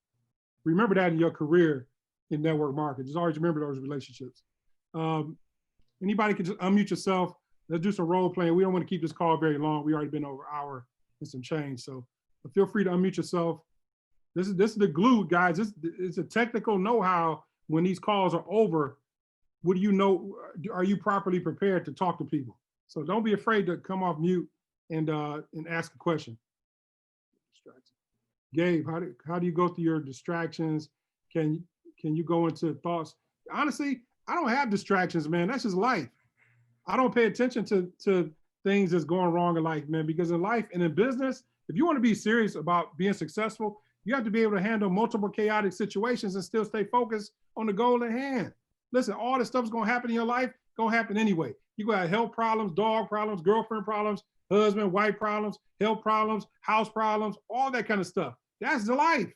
Remember that in your career in network marketing. Just always remember those relationships. Anybody can just unmute yourself. Let's do some role playing. We don't want to keep this call very long. We already been over an hour and some change. So feel free to unmute yourself. This is the glue, guys. It's a technical know-how. When these calls are over, what do you know? Are you properly prepared to talk to people? So don't be afraid to come off mute and ask a question. Gabe, how do you go through your distractions? Can you go into thoughts? Honestly, I don't have distractions, man. That's just life. I don't pay attention to things that's going wrong in life, man, because in life and in business, if you want to be serious about being successful, you have to be able to handle multiple chaotic situations and still stay focused on the goal at hand. Listen, all this stuff's going to happen in your life, going to happen anyway. You're going to have health problems, dog problems, girlfriend problems, husband, wife problems, health problems, house problems, all that kind of stuff. That's the life,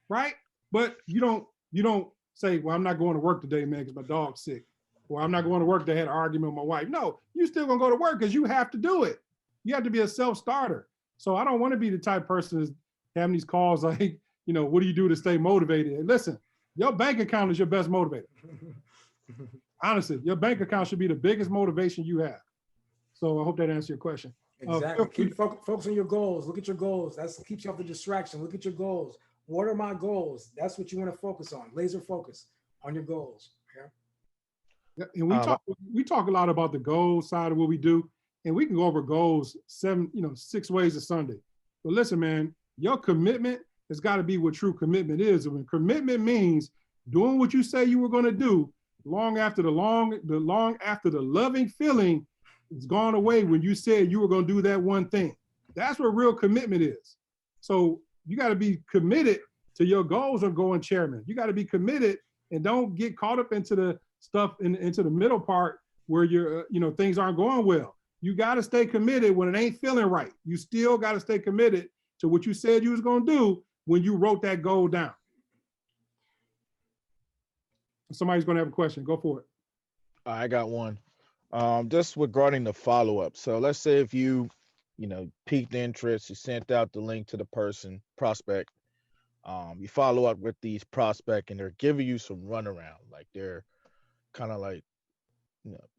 right? But you don't say, well, I'm not going to work today, man, because my dog's sick. Or I'm not going to work. They had an argument with my wife. No, you still gonna go to work because you have to do it. You have to be a self-starter. So I don't want to be the type of person that's having these calls like, what do you do to stay motivated? And listen, your bank account is your best motivator. Honestly, your bank account should be the biggest motivation you have. So I hope that answers your question. Exactly. Keep focus on your goals. Look at your goals. That keeps you off the distraction. Look at your goals. What are my goals? That's what you want to focus on. Laser focus on your goals. Yeah. And we talk a lot about the goal side of what we do, and we can go over goals 6 ways a Sunday. But listen, man, your commitment has got to be what true commitment is. And when commitment means doing what you say you were going to do long after the loving feeling is gone away when you said you were going to do that one thing. That's what real commitment is. So you got to be committed to your goals of going chairman. You got to be committed and don't get caught up into the stuff into the middle part where you're, things aren't going well. You got to stay committed when it ain't feeling right. You still got to stay committed to what you said you was going to do when you wrote that goal down. Somebody's going to have a question. Go for it. I got one. Just regarding the follow-up. So let's say if you piqued interest, you sent out the link to the prospect, you follow up with these prospect and they're giving you some runaround, like they're kind of like,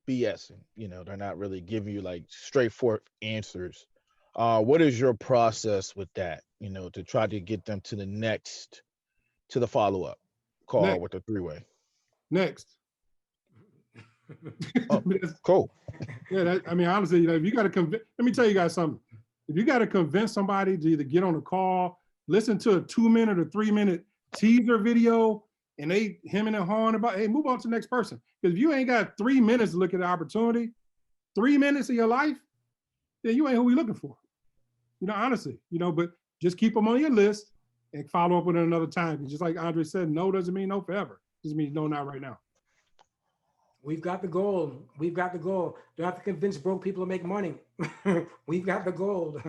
BSing, they're not really giving you like straightforward answers. What is your process with that, to try to get them to the follow-up call with the three-way? Next. Oh, cool. Yeah, honestly, if you got to convince, let me tell you guys something. If you got to convince somebody to either get on a call, listen to a 2-minute or 3-minute teaser video, and they hemming and hawing about, hey, move on to the next person. Because if you ain't got 3 minutes to look at the opportunity, 3 minutes of your life, then you ain't who we looking for. Honestly, but just keep them on your list and follow up with it another time. Just like Andre said, no doesn't mean no forever. It just means no, not right now. We've got the goal. We've got the goal. Don't have to convince broke people to make money. We've got the goal.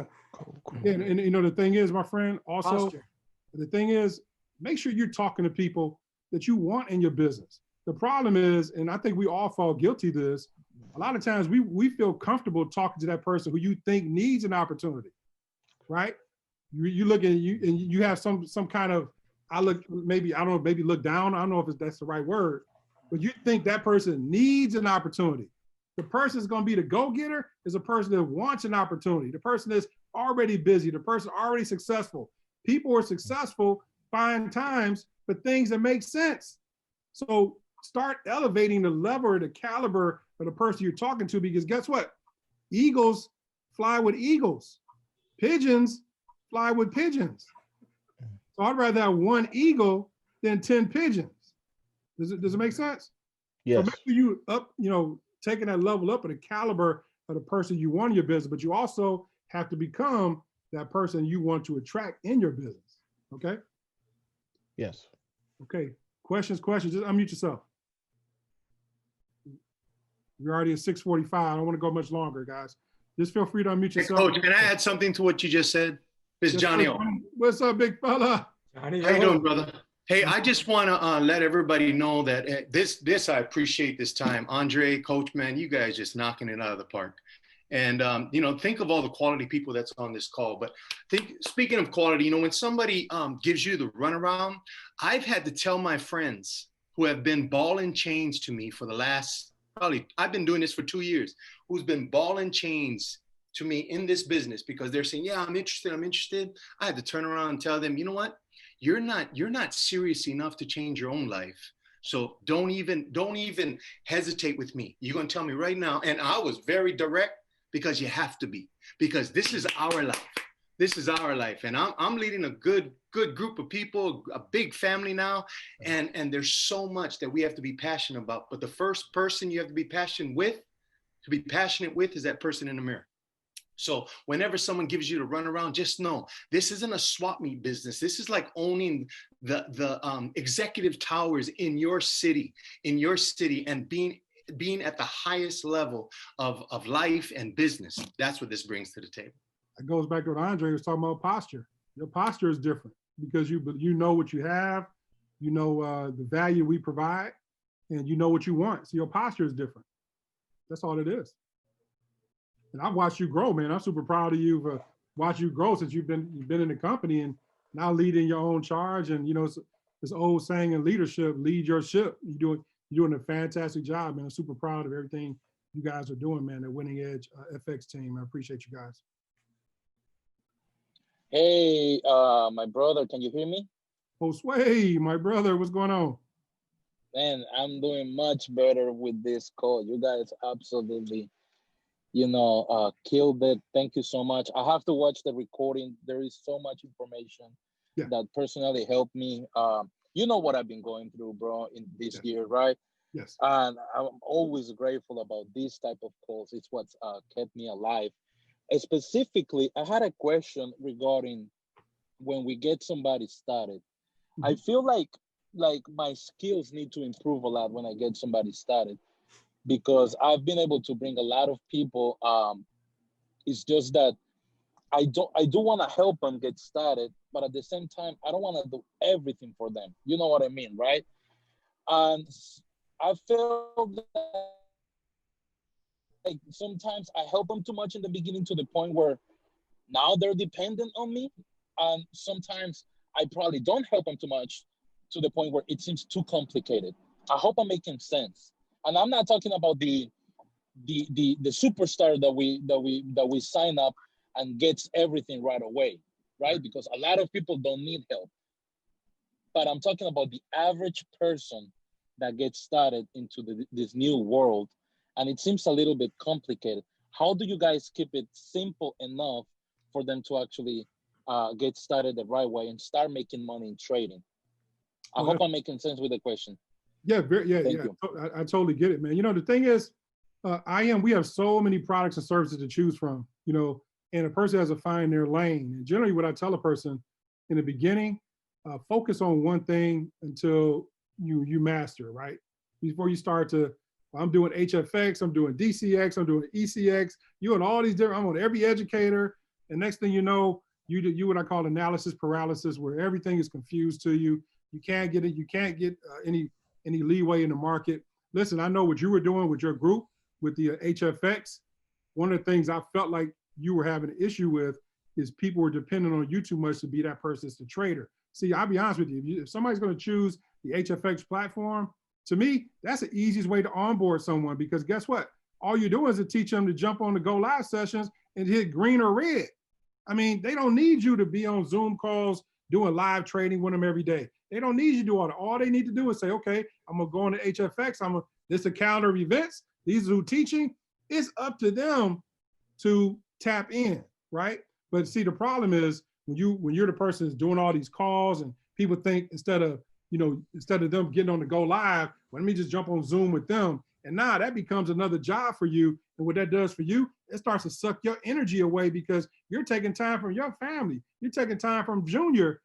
Yeah, and the thing is, my friend, also, Posture. the thing is, make sure you're talking to people that you want in your business. The problem is, and I think we all fall guilty to this, a lot of times we feel comfortable talking to that person who you think needs an opportunity, right? You look at you and you have some kind of, maybe look down. I don't know if that's the right word, but you think that person needs an opportunity. The person that's going to be the go-getter is a person that wants an opportunity. The person that's already busy, the person already successful. People who are successful find times for things that make sense. So start elevating the level or the caliber of the person you're talking to, because guess what? Eagles fly with eagles. Pigeons fly with pigeons. So I'd rather have one eagle than 10 pigeons. Does it make sense? Yes. So make sure you up, taking that level up of the caliber of the person you want in your business, but you also have to become that person you want to attract in your business. Okay? Yes. Okay. Questions. Just unmute yourself. We're already at 6:45. I don't want to go much longer, guys. Just feel free to unmute Hey, yourself. Coach, can I add something to what you just said? This is Johnny O. What's up, big fella? Johnny, How you doing, brother? Hey, I just want to let everybody know that this I appreciate this time. Andre, Coach, man, you guys just knocking it out of the park. And, think of all the quality people that's on this call. But speaking of quality, when somebody gives you the runaround, I've had to tell my friends who have been ball and chains to me for the last, I've been doing this for 2 years, who's been ball and chains to me in this business because they're saying, yeah, I'm interested. I had to turn around and tell them, you know what? You're not serious enough to change your own life. So don't even hesitate with me. You're going to tell me right now. And I was very direct because you have to be, because this is our life. This is our life. And I'm leading a good group of people, a big family now. And there's so much that we have to be passionate about. But the first person you have to be passionate with is that person in the mirror. So whenever someone gives you the runaround, just know this isn't a swap meet business. This is like owning the executive towers in your city, and being at the highest level of life and business. That's what this brings to the table. It goes back to what Andre was talking about, posture. Your posture is different because you know what you have, the value we provide, and you know what you want. So your posture is different. That's all it is. And I've watched you grow, man. I'm super proud of you for watching you grow since you've been in the company and now leading your own charge. And you know, it's this old saying in leadership, lead your ship. You're doing a fantastic job, man. I'm super proud of everything you guys are doing, man. The Winning Edge FX team. I appreciate you guys. Hey, my brother, can you hear me? Oh, Sway, my brother, what's going on? Man, I'm doing much better with this call. You guys absolutely, you know, killed it. Thank you so much. I have to watch the recording. There is so much information that personally helped me. You know what I've been going through, bro, in this year, right? Yes. And I'm always grateful about this type of calls. It's what's kept me alive. Specifically, I had a question regarding when we get somebody started. I feel like my skills need to improve a lot when I get somebody started, because I've been able to bring a lot of people. It's just that I do want to help them get started, but at the same time, I don't want to do everything for them. You know what I mean, right? And I feel that like sometimes I help them too much in the beginning to the point where now they're dependent on me. And sometimes I probably don't help them too much to the point where it seems too complicated. I hope I'm making sense. And I'm not talking about the superstar that we sign up and gets everything right away, right? Because a lot of people don't need help. But I'm talking about the average person that gets started into this new world, and it seems a little bit complicated. How do you guys keep it simple enough for them to actually get started the right way and start making money in trading? I hope I'm making sense with the question. Yeah, I totally get it, man. You know, the thing is, we have so many products and services to choose from, you know, and a person has to find their lane. And generally what I tell a person in the beginning, focus on one thing until you master, right? Before you start to, I'm doing HFX, I'm doing DCX, I'm doing ECX, you and all these different, I'm on every educator. And next thing you know, you do what I call analysis paralysis, where everything is confused to you. You can't get it. You can't get any leeway in the market. Listen, I know what you were doing with your group, with the HFX. One of the things I felt like you were having an issue with is people were depending on you too much to be that person as the trader. See, I'll be honest with you. If somebody's going to choose the HFX platform, to me, that's the easiest way to onboard someone, because guess what? All you're doing is to teach them to jump on the go live sessions and hit green or red. I mean, they don't need you to be on Zoom calls doing live trading with them every day. They don't need you to do all that. All they need to do is say, okay, I'm gonna go on to HFX. This is a calendar of events. These are who teaching. It's up to them to tap in, right? But see, the problem is when you're the person that's doing all these calls and people think instead of them getting on the go live, well, let me just jump on Zoom with them. And now that becomes another job for you. And what that does for you, it starts to suck your energy away, because you're taking time from your family. You're taking time from Junior.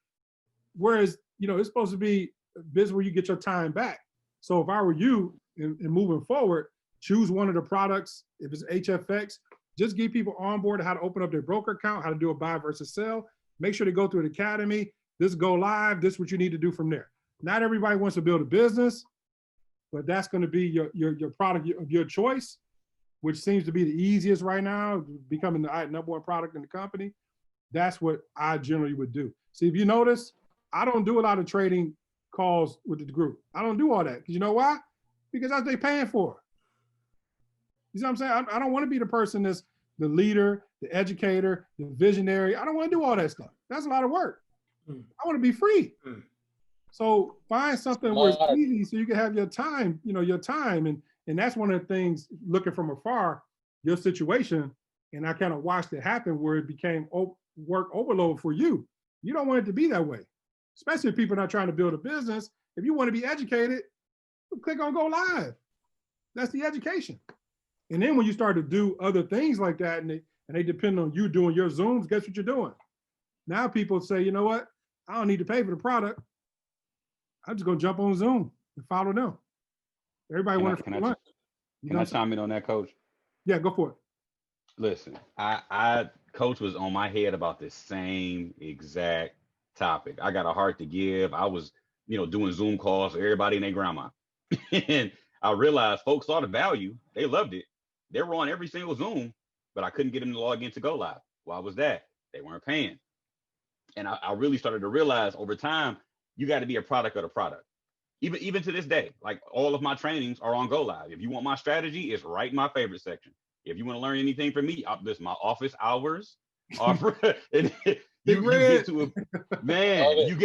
Whereas, it's supposed to be a business where you get your time back. So if I were you and moving forward, choose one of the products. If it's HFX, just give people on board how to open up their broker account, how to do a buy versus sell. Make sure they go through the academy. This go live. This is what you need to do from there. Not everybody wants to build a business, but that's going to be your product of your choice, which seems to be the easiest right now, becoming the number one product in the company. That's what I generally would do. See, if you notice, I don't do a lot of trading calls with the group. I don't do all that. Because you know why? Because that's what they're paying for. You see what I'm saying? I don't want to be the person that's the leader, the educator, the visionary. I don't want to do all that stuff. That's a lot of work. I want to be free. So find something where it's easy so you can have your time, your time. And that's one of the things, looking from afar, your situation, and I kind of watched it happen where it became work overload for you. You don't want it to be that way, especially if people are not trying to build a business. If you want to be educated, click on go live. That's the education. And then when you start to do other things like that, and they depend on you doing your Zooms, guess what you're doing? Now people say, you know what? I don't need to pay for the product. I'm just gonna jump on Zoom and follow them. Everybody wants to lunch. Can I chime in on that, Coach? Yeah, go for it. Listen, Coach was on my head about the same exact topic. I got a heart to give. I was, doing Zoom calls for everybody and their grandma. And I realized folks saw the value. They loved it. They were on every single Zoom, but I couldn't get them to log in to go live. Why was that? They weren't paying. And I really started to realize over time, you got to be a product of the product. Even to this day, like all of my trainings are on Go Live. If you want my strategy, it's right in my favorite section. If you want to learn anything from me, this my office hours offer. And you get to a man,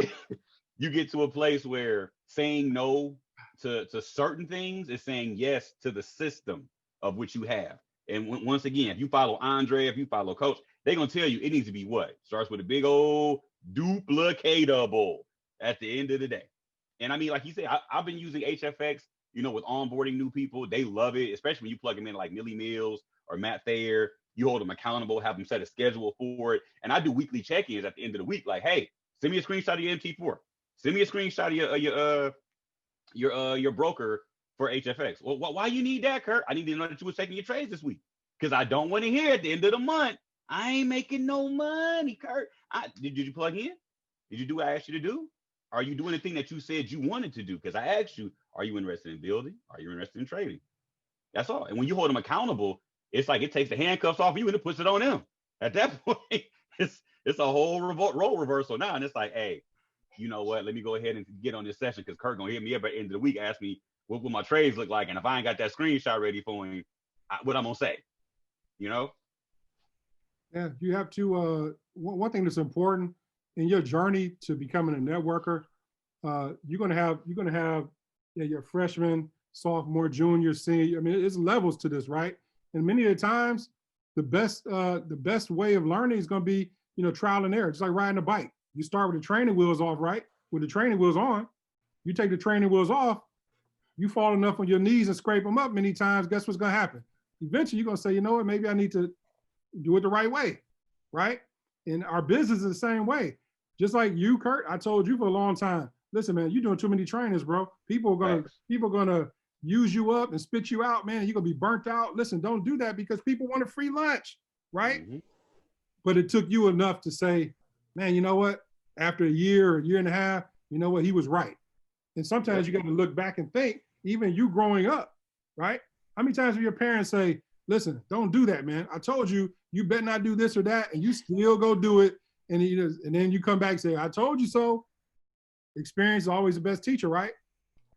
you get to a place where saying no to certain things is saying yes to the system of which you have. And once again, if you follow Andre, if you follow Coach, they're gonna tell you it needs to be what? Starts with a big old duplicatable at the end of the day. And I mean, like you said, I've been using HFX, you know, with onboarding new people. They love it, especially when you plug them in like Millie Mills or Matt Thayer. You hold them accountable, have them set a schedule for it. And I do weekly check-ins at the end of the week. Like, hey, send me a screenshot of your MT4. Send me a screenshot of your broker for HFX. Well, why you need that, Kurt? I need to know that you were taking your trades this week, because I don't want to hear at the end of the month, I ain't making no money, Kurt. Did you plug in? Did you do what I asked you to do? Are you doing the thing that you said you wanted to do? Because I asked you, are you interested in building? Are you interested in trading? That's all. And when you hold them accountable, it's like it takes the handcuffs off you and it puts it on them. At that point, it's a whole role reversal now. And it's like, hey, you know what? Let me go ahead and get on this session, because Kurt gonna hit me up at the end of the week, ask me what will my trades look like, and if I ain't got that screenshot ready for him, what I'm gonna say, you know? Yeah, you have to. One thing that's important in your journey to becoming a networker, you're gonna have your freshman, sophomore, junior, senior. I mean, there's levels to this, right? And many of the times, the best way of learning is gonna be, you know, trial and error. Just like riding a bike. You start with the training wheels off, right? With the training wheels on, you take the training wheels off, you fall enough on your knees and scrape them up many times, guess what's gonna happen? Eventually, you're gonna say, you know what, maybe I need to do it the right way, right? And our business is the same way. Just like you, Kurt, I told you for a long time, listen, man, you're doing too many trainings, bro. People are gonna use you up and spit you out, man. You're gonna be burnt out. Listen, don't do that, because people want a free lunch, right? Mm-hmm. But it took you enough to say, man, you know what? After a year and a half, you know what? He was right. And sometimes you got to look back and think, even you growing up, right? How many times do your parents say, listen, don't do that, man. I told you, you better not do this or that, and you still go do it. And then you come back and say, I told you so. Experience is always the best teacher, right?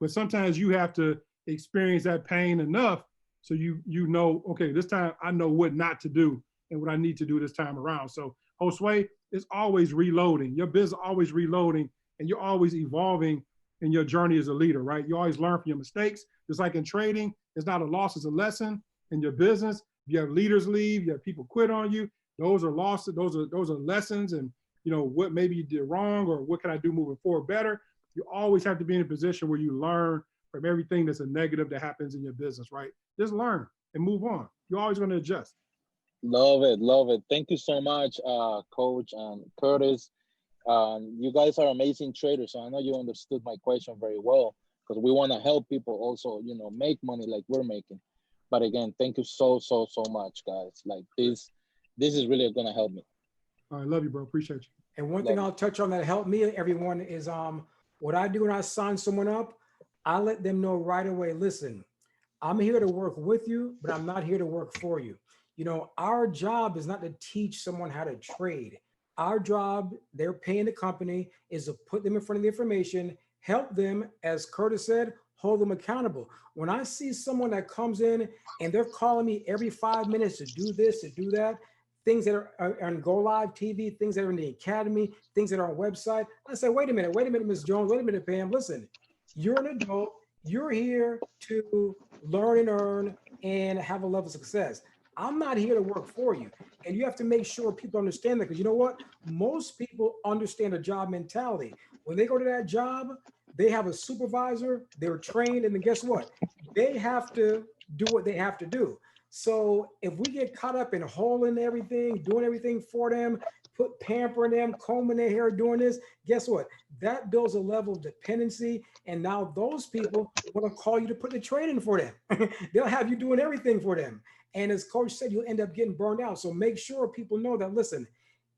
But sometimes you have to experience that pain enough so you know, okay, this time I know what not to do and what I need to do this time around. So Josue is always reloading. Your business is always reloading, and you're always evolving in your journey as a leader, right? You always learn from your mistakes. Just like in trading, it's not a loss, it's a lesson. In your business, you have leaders leave, you have people quit on you. Those are losses, those are lessons, and you know what maybe you did wrong, or what can I do moving forward better. You always have to be in a position where you learn from everything that's a negative that happens in your business, right? Just learn and move on. You're always going to adjust. Love it, love it. Thank you so much, Coach and Curtis. You guys are amazing traders, so I know you understood my question very well, because we want to help people also, you know, make money like we're making. But again, thank you so much, guys. Like this is really going to help me. All right, love you, bro. Appreciate you. And one thing I'll touch on that helped me, everyone, is what I do when I sign someone up, I let them know right away, listen, I'm here to work with you, but I'm not here to work for you. You know, our job is not to teach someone how to trade. Our job, they're paying the company, is to put them in front of the information, help them, as Curtis said, hold them accountable. When I see someone that comes in and they're calling me every 5 minutes to do this, to do that, things that are on Go Live TV, things that are in the academy, things that are on website, I say, wait a minute, Ms. Jones, wait a minute, Pam, listen, you're an adult, you're here to learn and earn and have a level of success. I'm not here to work for you. And you have to make sure people understand that, because you know what? Most people understand a job mentality. When they go to that job, they have a supervisor, they're trained, and then guess what? They have to do what they have to do. So if we get caught up in holding everything, doing everything for them, pampering them, combing their hair, doing this, guess what? That builds a level of dependency. And now those people want to call you to put the trade in for them. They'll have you doing everything for them. And as Coach said, you'll end up getting burned out. So make sure people know that, listen,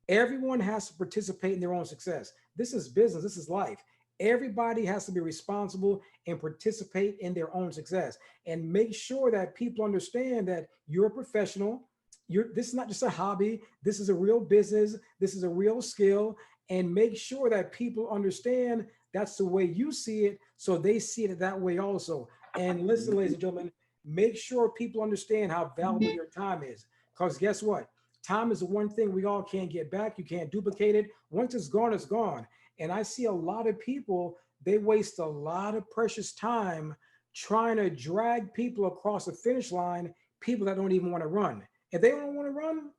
everyone has to participate in their own success. This is business. This is life. Everybody has to be responsible and participate in their own success, and make sure that people understand that you're a professional. This is not just a hobby. This is a real business. This is a real skill, and make sure that people understand that's the way you see it, so they see it that way also. And listen, ladies and gentlemen, make sure people understand how valuable your time is. Because guess what? Time is the one thing we all can't get back. You can't duplicate it. Once it's gone, it's gone. And I see a lot of people, they waste a lot of precious time trying to drag people across the finish line, people that don't even want to run. If they don't want to run,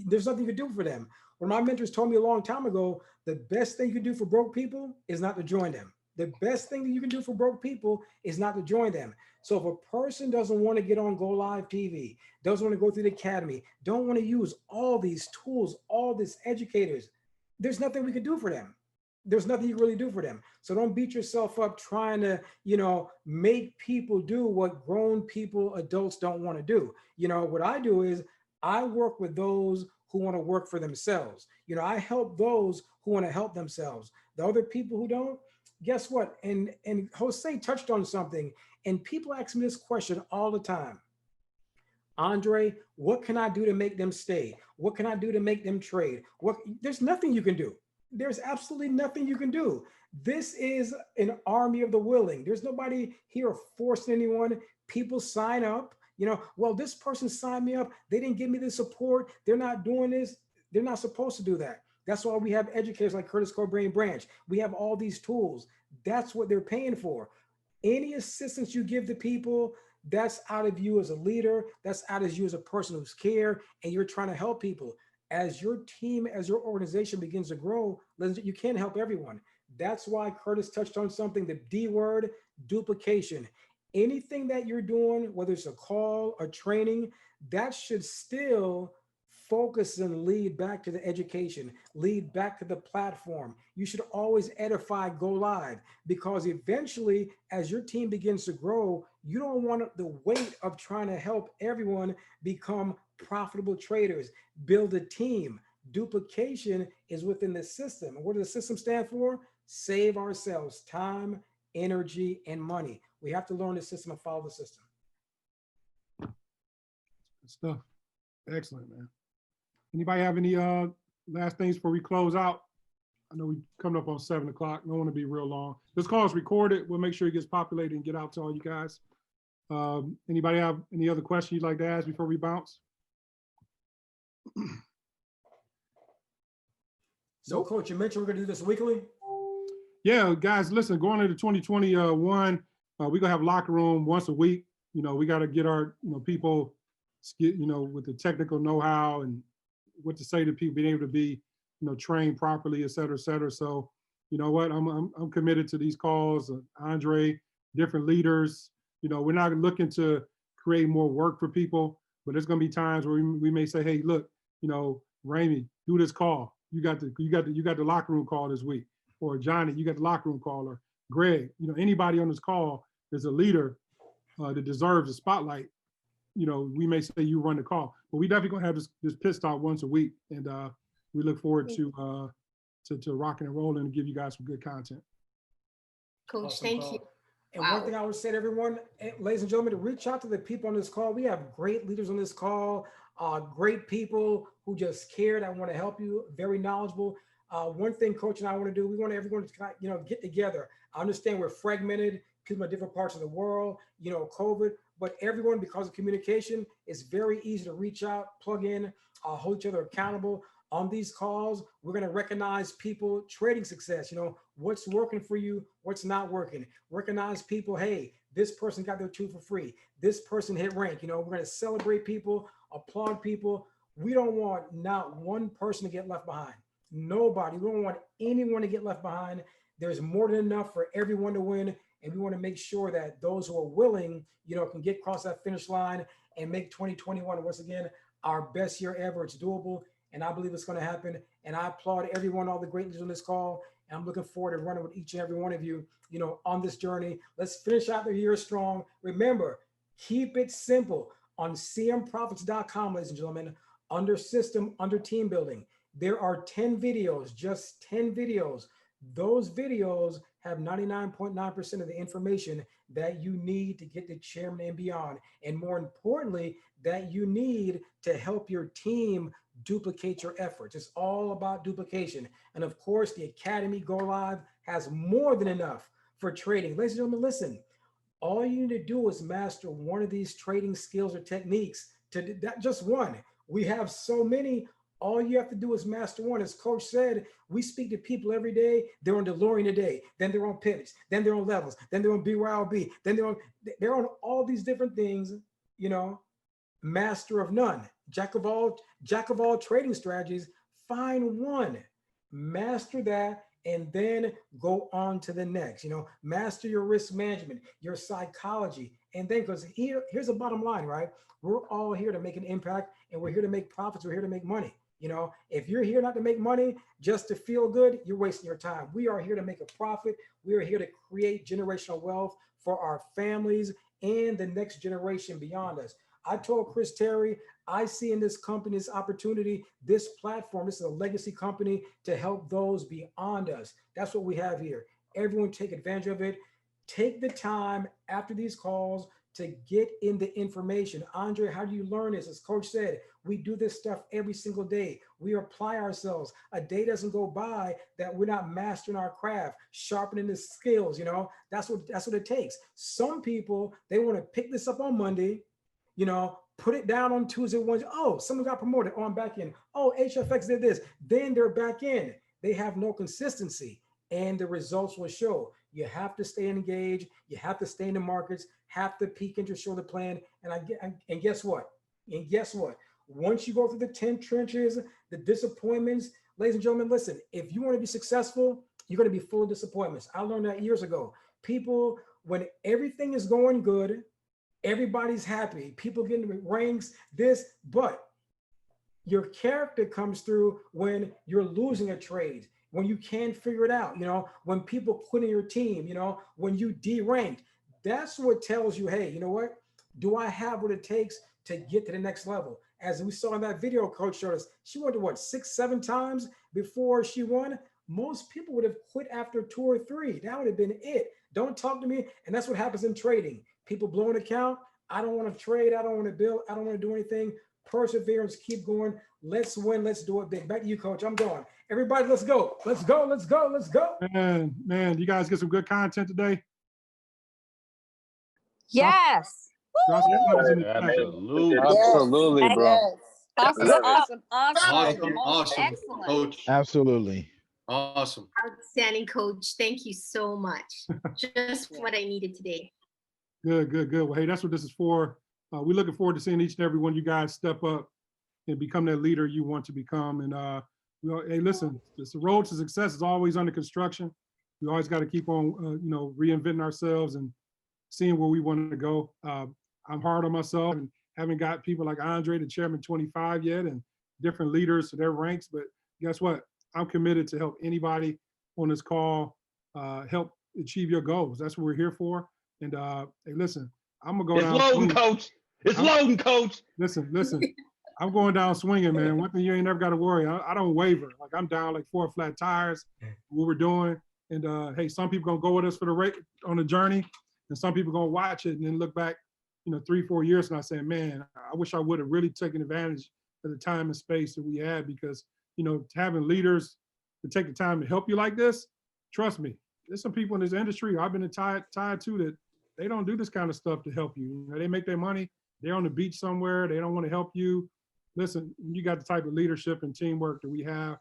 there's nothing you can do for them. When my mentors told me a long time ago, the best thing you can do for broke people is not to join them. The best thing that you can do for broke people is not to join them. So if a person doesn't want to get on Go Live TV, doesn't want to go through the academy, don't want to use all these tools, all these educators, there's nothing we can do for them. There's nothing you really do for them. So don't beat yourself up trying to, make people do what grown people, adults don't want to do. What I do is I work with those who want to work for themselves. I help those who want to help themselves. The other people who don't, guess what? And Jose touched on something, and people ask me this question all the time. Andre, what can I do to make them stay? What can I do to make them trade? There's nothing you can do. There's absolutely nothing you can do. This is an army of the willing. There's nobody here forcing anyone. People sign up. Well, this person signed me up. They didn't give me the support. They're not doing this. They're not supposed to do that. That's why we have educators like Curtis Cobrain Branch. We have all these tools. That's what they're paying for. Any assistance you give to people, that's out of you as a leader. That's out of you as a person who's care, and you're trying to help people. As your team, as your organization begins to grow, you can't help everyone. That's why Curtis touched on something, the D word, duplication. Anything that you're doing, whether it's a call, a training, that should still focus and lead back to the education, lead back to the platform. You should always edify Go Live, because eventually, as your team begins to grow, you don't want the weight of trying to help everyone become profitable traders, build a team. Duplication is within the system. And what does the system stand for? Save ourselves time, energy, and money. We have to learn the system and follow the system. Good stuff. Excellent, man. Anybody have any last things before we close out? I know we're coming up on 7 o'clock. Don't want to be real long. This call is recorded. We'll make sure it gets populated and get out to all you guys. Anybody have any other questions you'd like to ask before we bounce? So, Coach, you mentioned we're going to do this weekly? Yeah, guys, listen, going into 2021, we're going to have locker room once a week. We got to get our people, with the technical know-how and what to say to people, being able to be, trained properly, et cetera, et cetera. So, you know what, I'm committed to these calls. Andre, different leaders. We're not looking to create more work for people, but there's going to be times where we may say, hey, look, Ramey, do this call. You got the locker room call this week, or Johnny, you got the locker room call, or Greg. Anybody on this call is a leader that deserves a spotlight. We may say you run the call, but we definitely gonna have this pit stop once a week, and we look forward to rocking and rolling and give you guys some good content. Coach, Awesome thank call. you. And Wow. one thing I would say to everyone, ladies and gentlemen, to reach out to the people on this call. We have great leaders on this call, great people who just care, that want to help you, very knowledgeable. One thing Coach and I want to do, we want everyone to get together. I understand we're fragmented, people in different parts of the world, COVID, but everyone, because of communication, it's very easy to reach out, plug in, hold each other accountable. On these calls, we're going to recognize people trading success. What's working for you, what's not working. Recognize people, hey, this person got their 2 for free. This person hit rank. We're going to celebrate people, applaud people. We don't want not one person to get left behind. Nobody. We don't want anyone to get left behind. There's more than enough for everyone to win. And we want to make sure that those who are willing, can get across that finish line and make 2021, once again, our best year ever. It's doable. And I believe it's going to happen. And I applaud everyone, all the great leaders on this call. And I'm looking forward to running with each and every one of you, on this journey. Let's finish out the year strong. Remember, keep it simple. On cmprofits.com, ladies and gentlemen, under system, under team building, there are 10 videos, just 10 videos Those videos have 99.9% of the information that you need to get to chairman and beyond. And more importantly, that you need to help your team duplicate your efforts. It's all about duplication. And of course, the Academy Go Live has more than enough for trading. Ladies and gentlemen, listen, all you need to do is master one of these trading skills or techniques, to that, just one. We have so many. All you have to do is master one. As Coach said, we speak to people every day. They're on DeLorean today, then they're on pivots, then they're on levels, then they're on BYOB, then they're on all these different things, you know. Master of none, jack of all trading strategies. Find one, master that, and then go on to the next. You know, master your risk management, your psychology, and then, because here's the bottom line, right? We're all here to make an impact, and we're here to make profits. We're here to make money. You know, if you're here not to make money, just to feel good, you're wasting your time. We are here to make a profit. We are here to create generational wealth for our families and the next generation beyond us. I told Chris Terry, I see in this company, this opportunity, this platform, this is a legacy company to help those beyond us. That's what we have here. Everyone take advantage of it. Take the time after these calls to get in the information. Andre, how do you learn this? As Coach said, we do this stuff every single day. We apply ourselves. A day doesn't go by that we're not mastering our craft, sharpening the skills. You know, that's what it takes. Some people, they want to pick this up on Monday, you know, put it down on Tuesday, Wednesday. Oh, someone got promoted. Oh, I'm back in. Oh, HFX did this. Then they're back in. They have no consistency, and the results will show. You have to stay engaged. You have to stay in the markets, have to peak into show the plan. And guess what? Once you go through the 10 trenches, the disappointments, ladies and gentlemen, listen, if you want to be successful, you're going to be full of disappointments. I learned that years ago. People, when everything is going good, everybody's happy, people getting ranks, but your character comes through when you're losing a trade, when you can't figure it out, you know, when people quitting your team, you know, when you de-ranked. That's what tells you, hey, you know what? Do I have what it takes to get to the next level? As we saw in that video Coach showed us, she went to what, 6-7 times before she won? Most people would have quit after 2 or 3. That would have been it. Don't talk to me. And that's what happens in trading. People blow an account. I don't want to trade. I don't want to build. I don't want to do anything. Perseverance, keep going. Let's win. Let's do it big. Back to you, Coach. I'm going. Everybody, let's go. Let's go. Let's go. Let's go. Man, you guys get some good content today? Yes. Absolutely. Absolutely, bro. Awesome. Awesome, Excellent. Coach. Absolutely. Awesome. Outstanding, Coach. Thank you so much. Just what I needed today. Good. Well, hey, that's what this is for. We're looking forward to seeing each and every one of you guys step up and become that leader you want to become. And hey, listen, the road to success is always under construction. We always got to keep on, reinventing ourselves and seeing where we want to go. I'm hard on myself and haven't got people like Andre, the chairman 25 yet, and different leaders to their ranks. But guess what? I'm committed to help anybody on this call help achieve your goals. That's what we're here for. And hey, listen, I'm gonna go down. It's loading, Coach. It's loading, Coach. Listen. I'm going down swinging, man. One thing you ain't never got to worry. I don't waver. Like I'm down like 4 flat tires. What we're doing, and hey, some people gonna go with us for the on the journey, and some people gonna watch it and then look back, 3-4 years and I say, man, I wish I would have really taken advantage of the time and space that we had, because having leaders to take the time to help you like this, trust me, there's some people in this industry I've been tied to that they don't do this kind of stuff to help you. They make their money. They're on the beach somewhere. They don't want to help you. Listen, you got the type of leadership and teamwork that we have.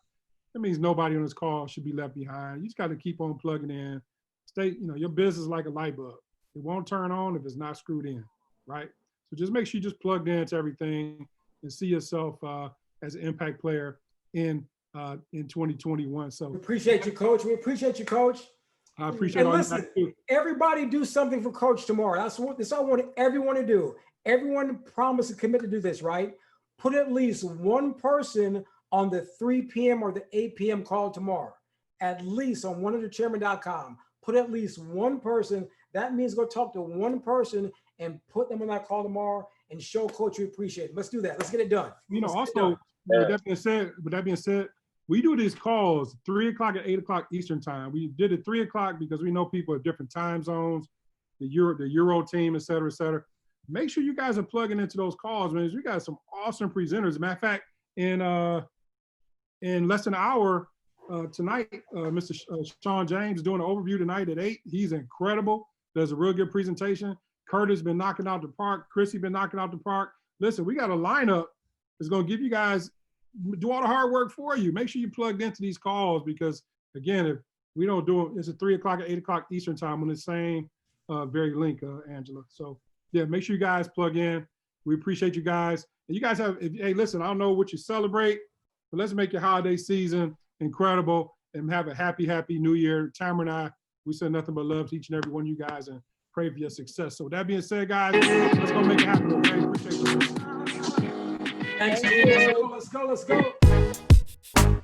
That means nobody on this call should be left behind. You just got to keep on plugging in. Stay, your business is like a light bulb. It won't turn on if it's not screwed in, right? So just make sure you just plugged into everything and see yourself as an impact player in 2021. So we appreciate you, Coach. I appreciate and all listen, everybody do something for Coach tomorrow. That's what I want everyone to do. Everyone promise and commit to do this, right? Put at least one person on the 3 p.m. or the 8 p.m. call tomorrow, at least on oneofthechairman.com. Put at least one person. That means go talk to one person and put them on that call tomorrow and show Coach you appreciate it. Let's do that. Let's get it done. Also, with that being said, We do these calls 3 o'clock and 8 o'clock Eastern time. We did it 3 o'clock because we know people have different time zones, the Euro team, et cetera, et cetera. Make sure you guys are plugging into those calls, man. We got some awesome presenters. As a matter of fact, in less than an hour tonight, Mr. Sean James is doing an overview tonight at 8. He's incredible. Does a real good presentation. Curtis been knocking out the park. Chrissy been knocking out the park. Listen, we got a lineup that's going to give you guys, do all the hard work for you. Make sure you plugged into these calls because, again, if we don't do it, it's at 3 o'clock or 8 o'clock Eastern time on the same very link, Angela. So, yeah, make sure you guys plug in. We appreciate you guys. And you guys have, hey, listen, I don't know what you celebrate, but let's make your holiday season incredible and have a happy, happy New Year. Tamara and I, we send nothing but love to each and every one of you guys and pray for your success. So with that being said, guys, let's go make it happen, okay? Appreciate you. Thanks. Let's go.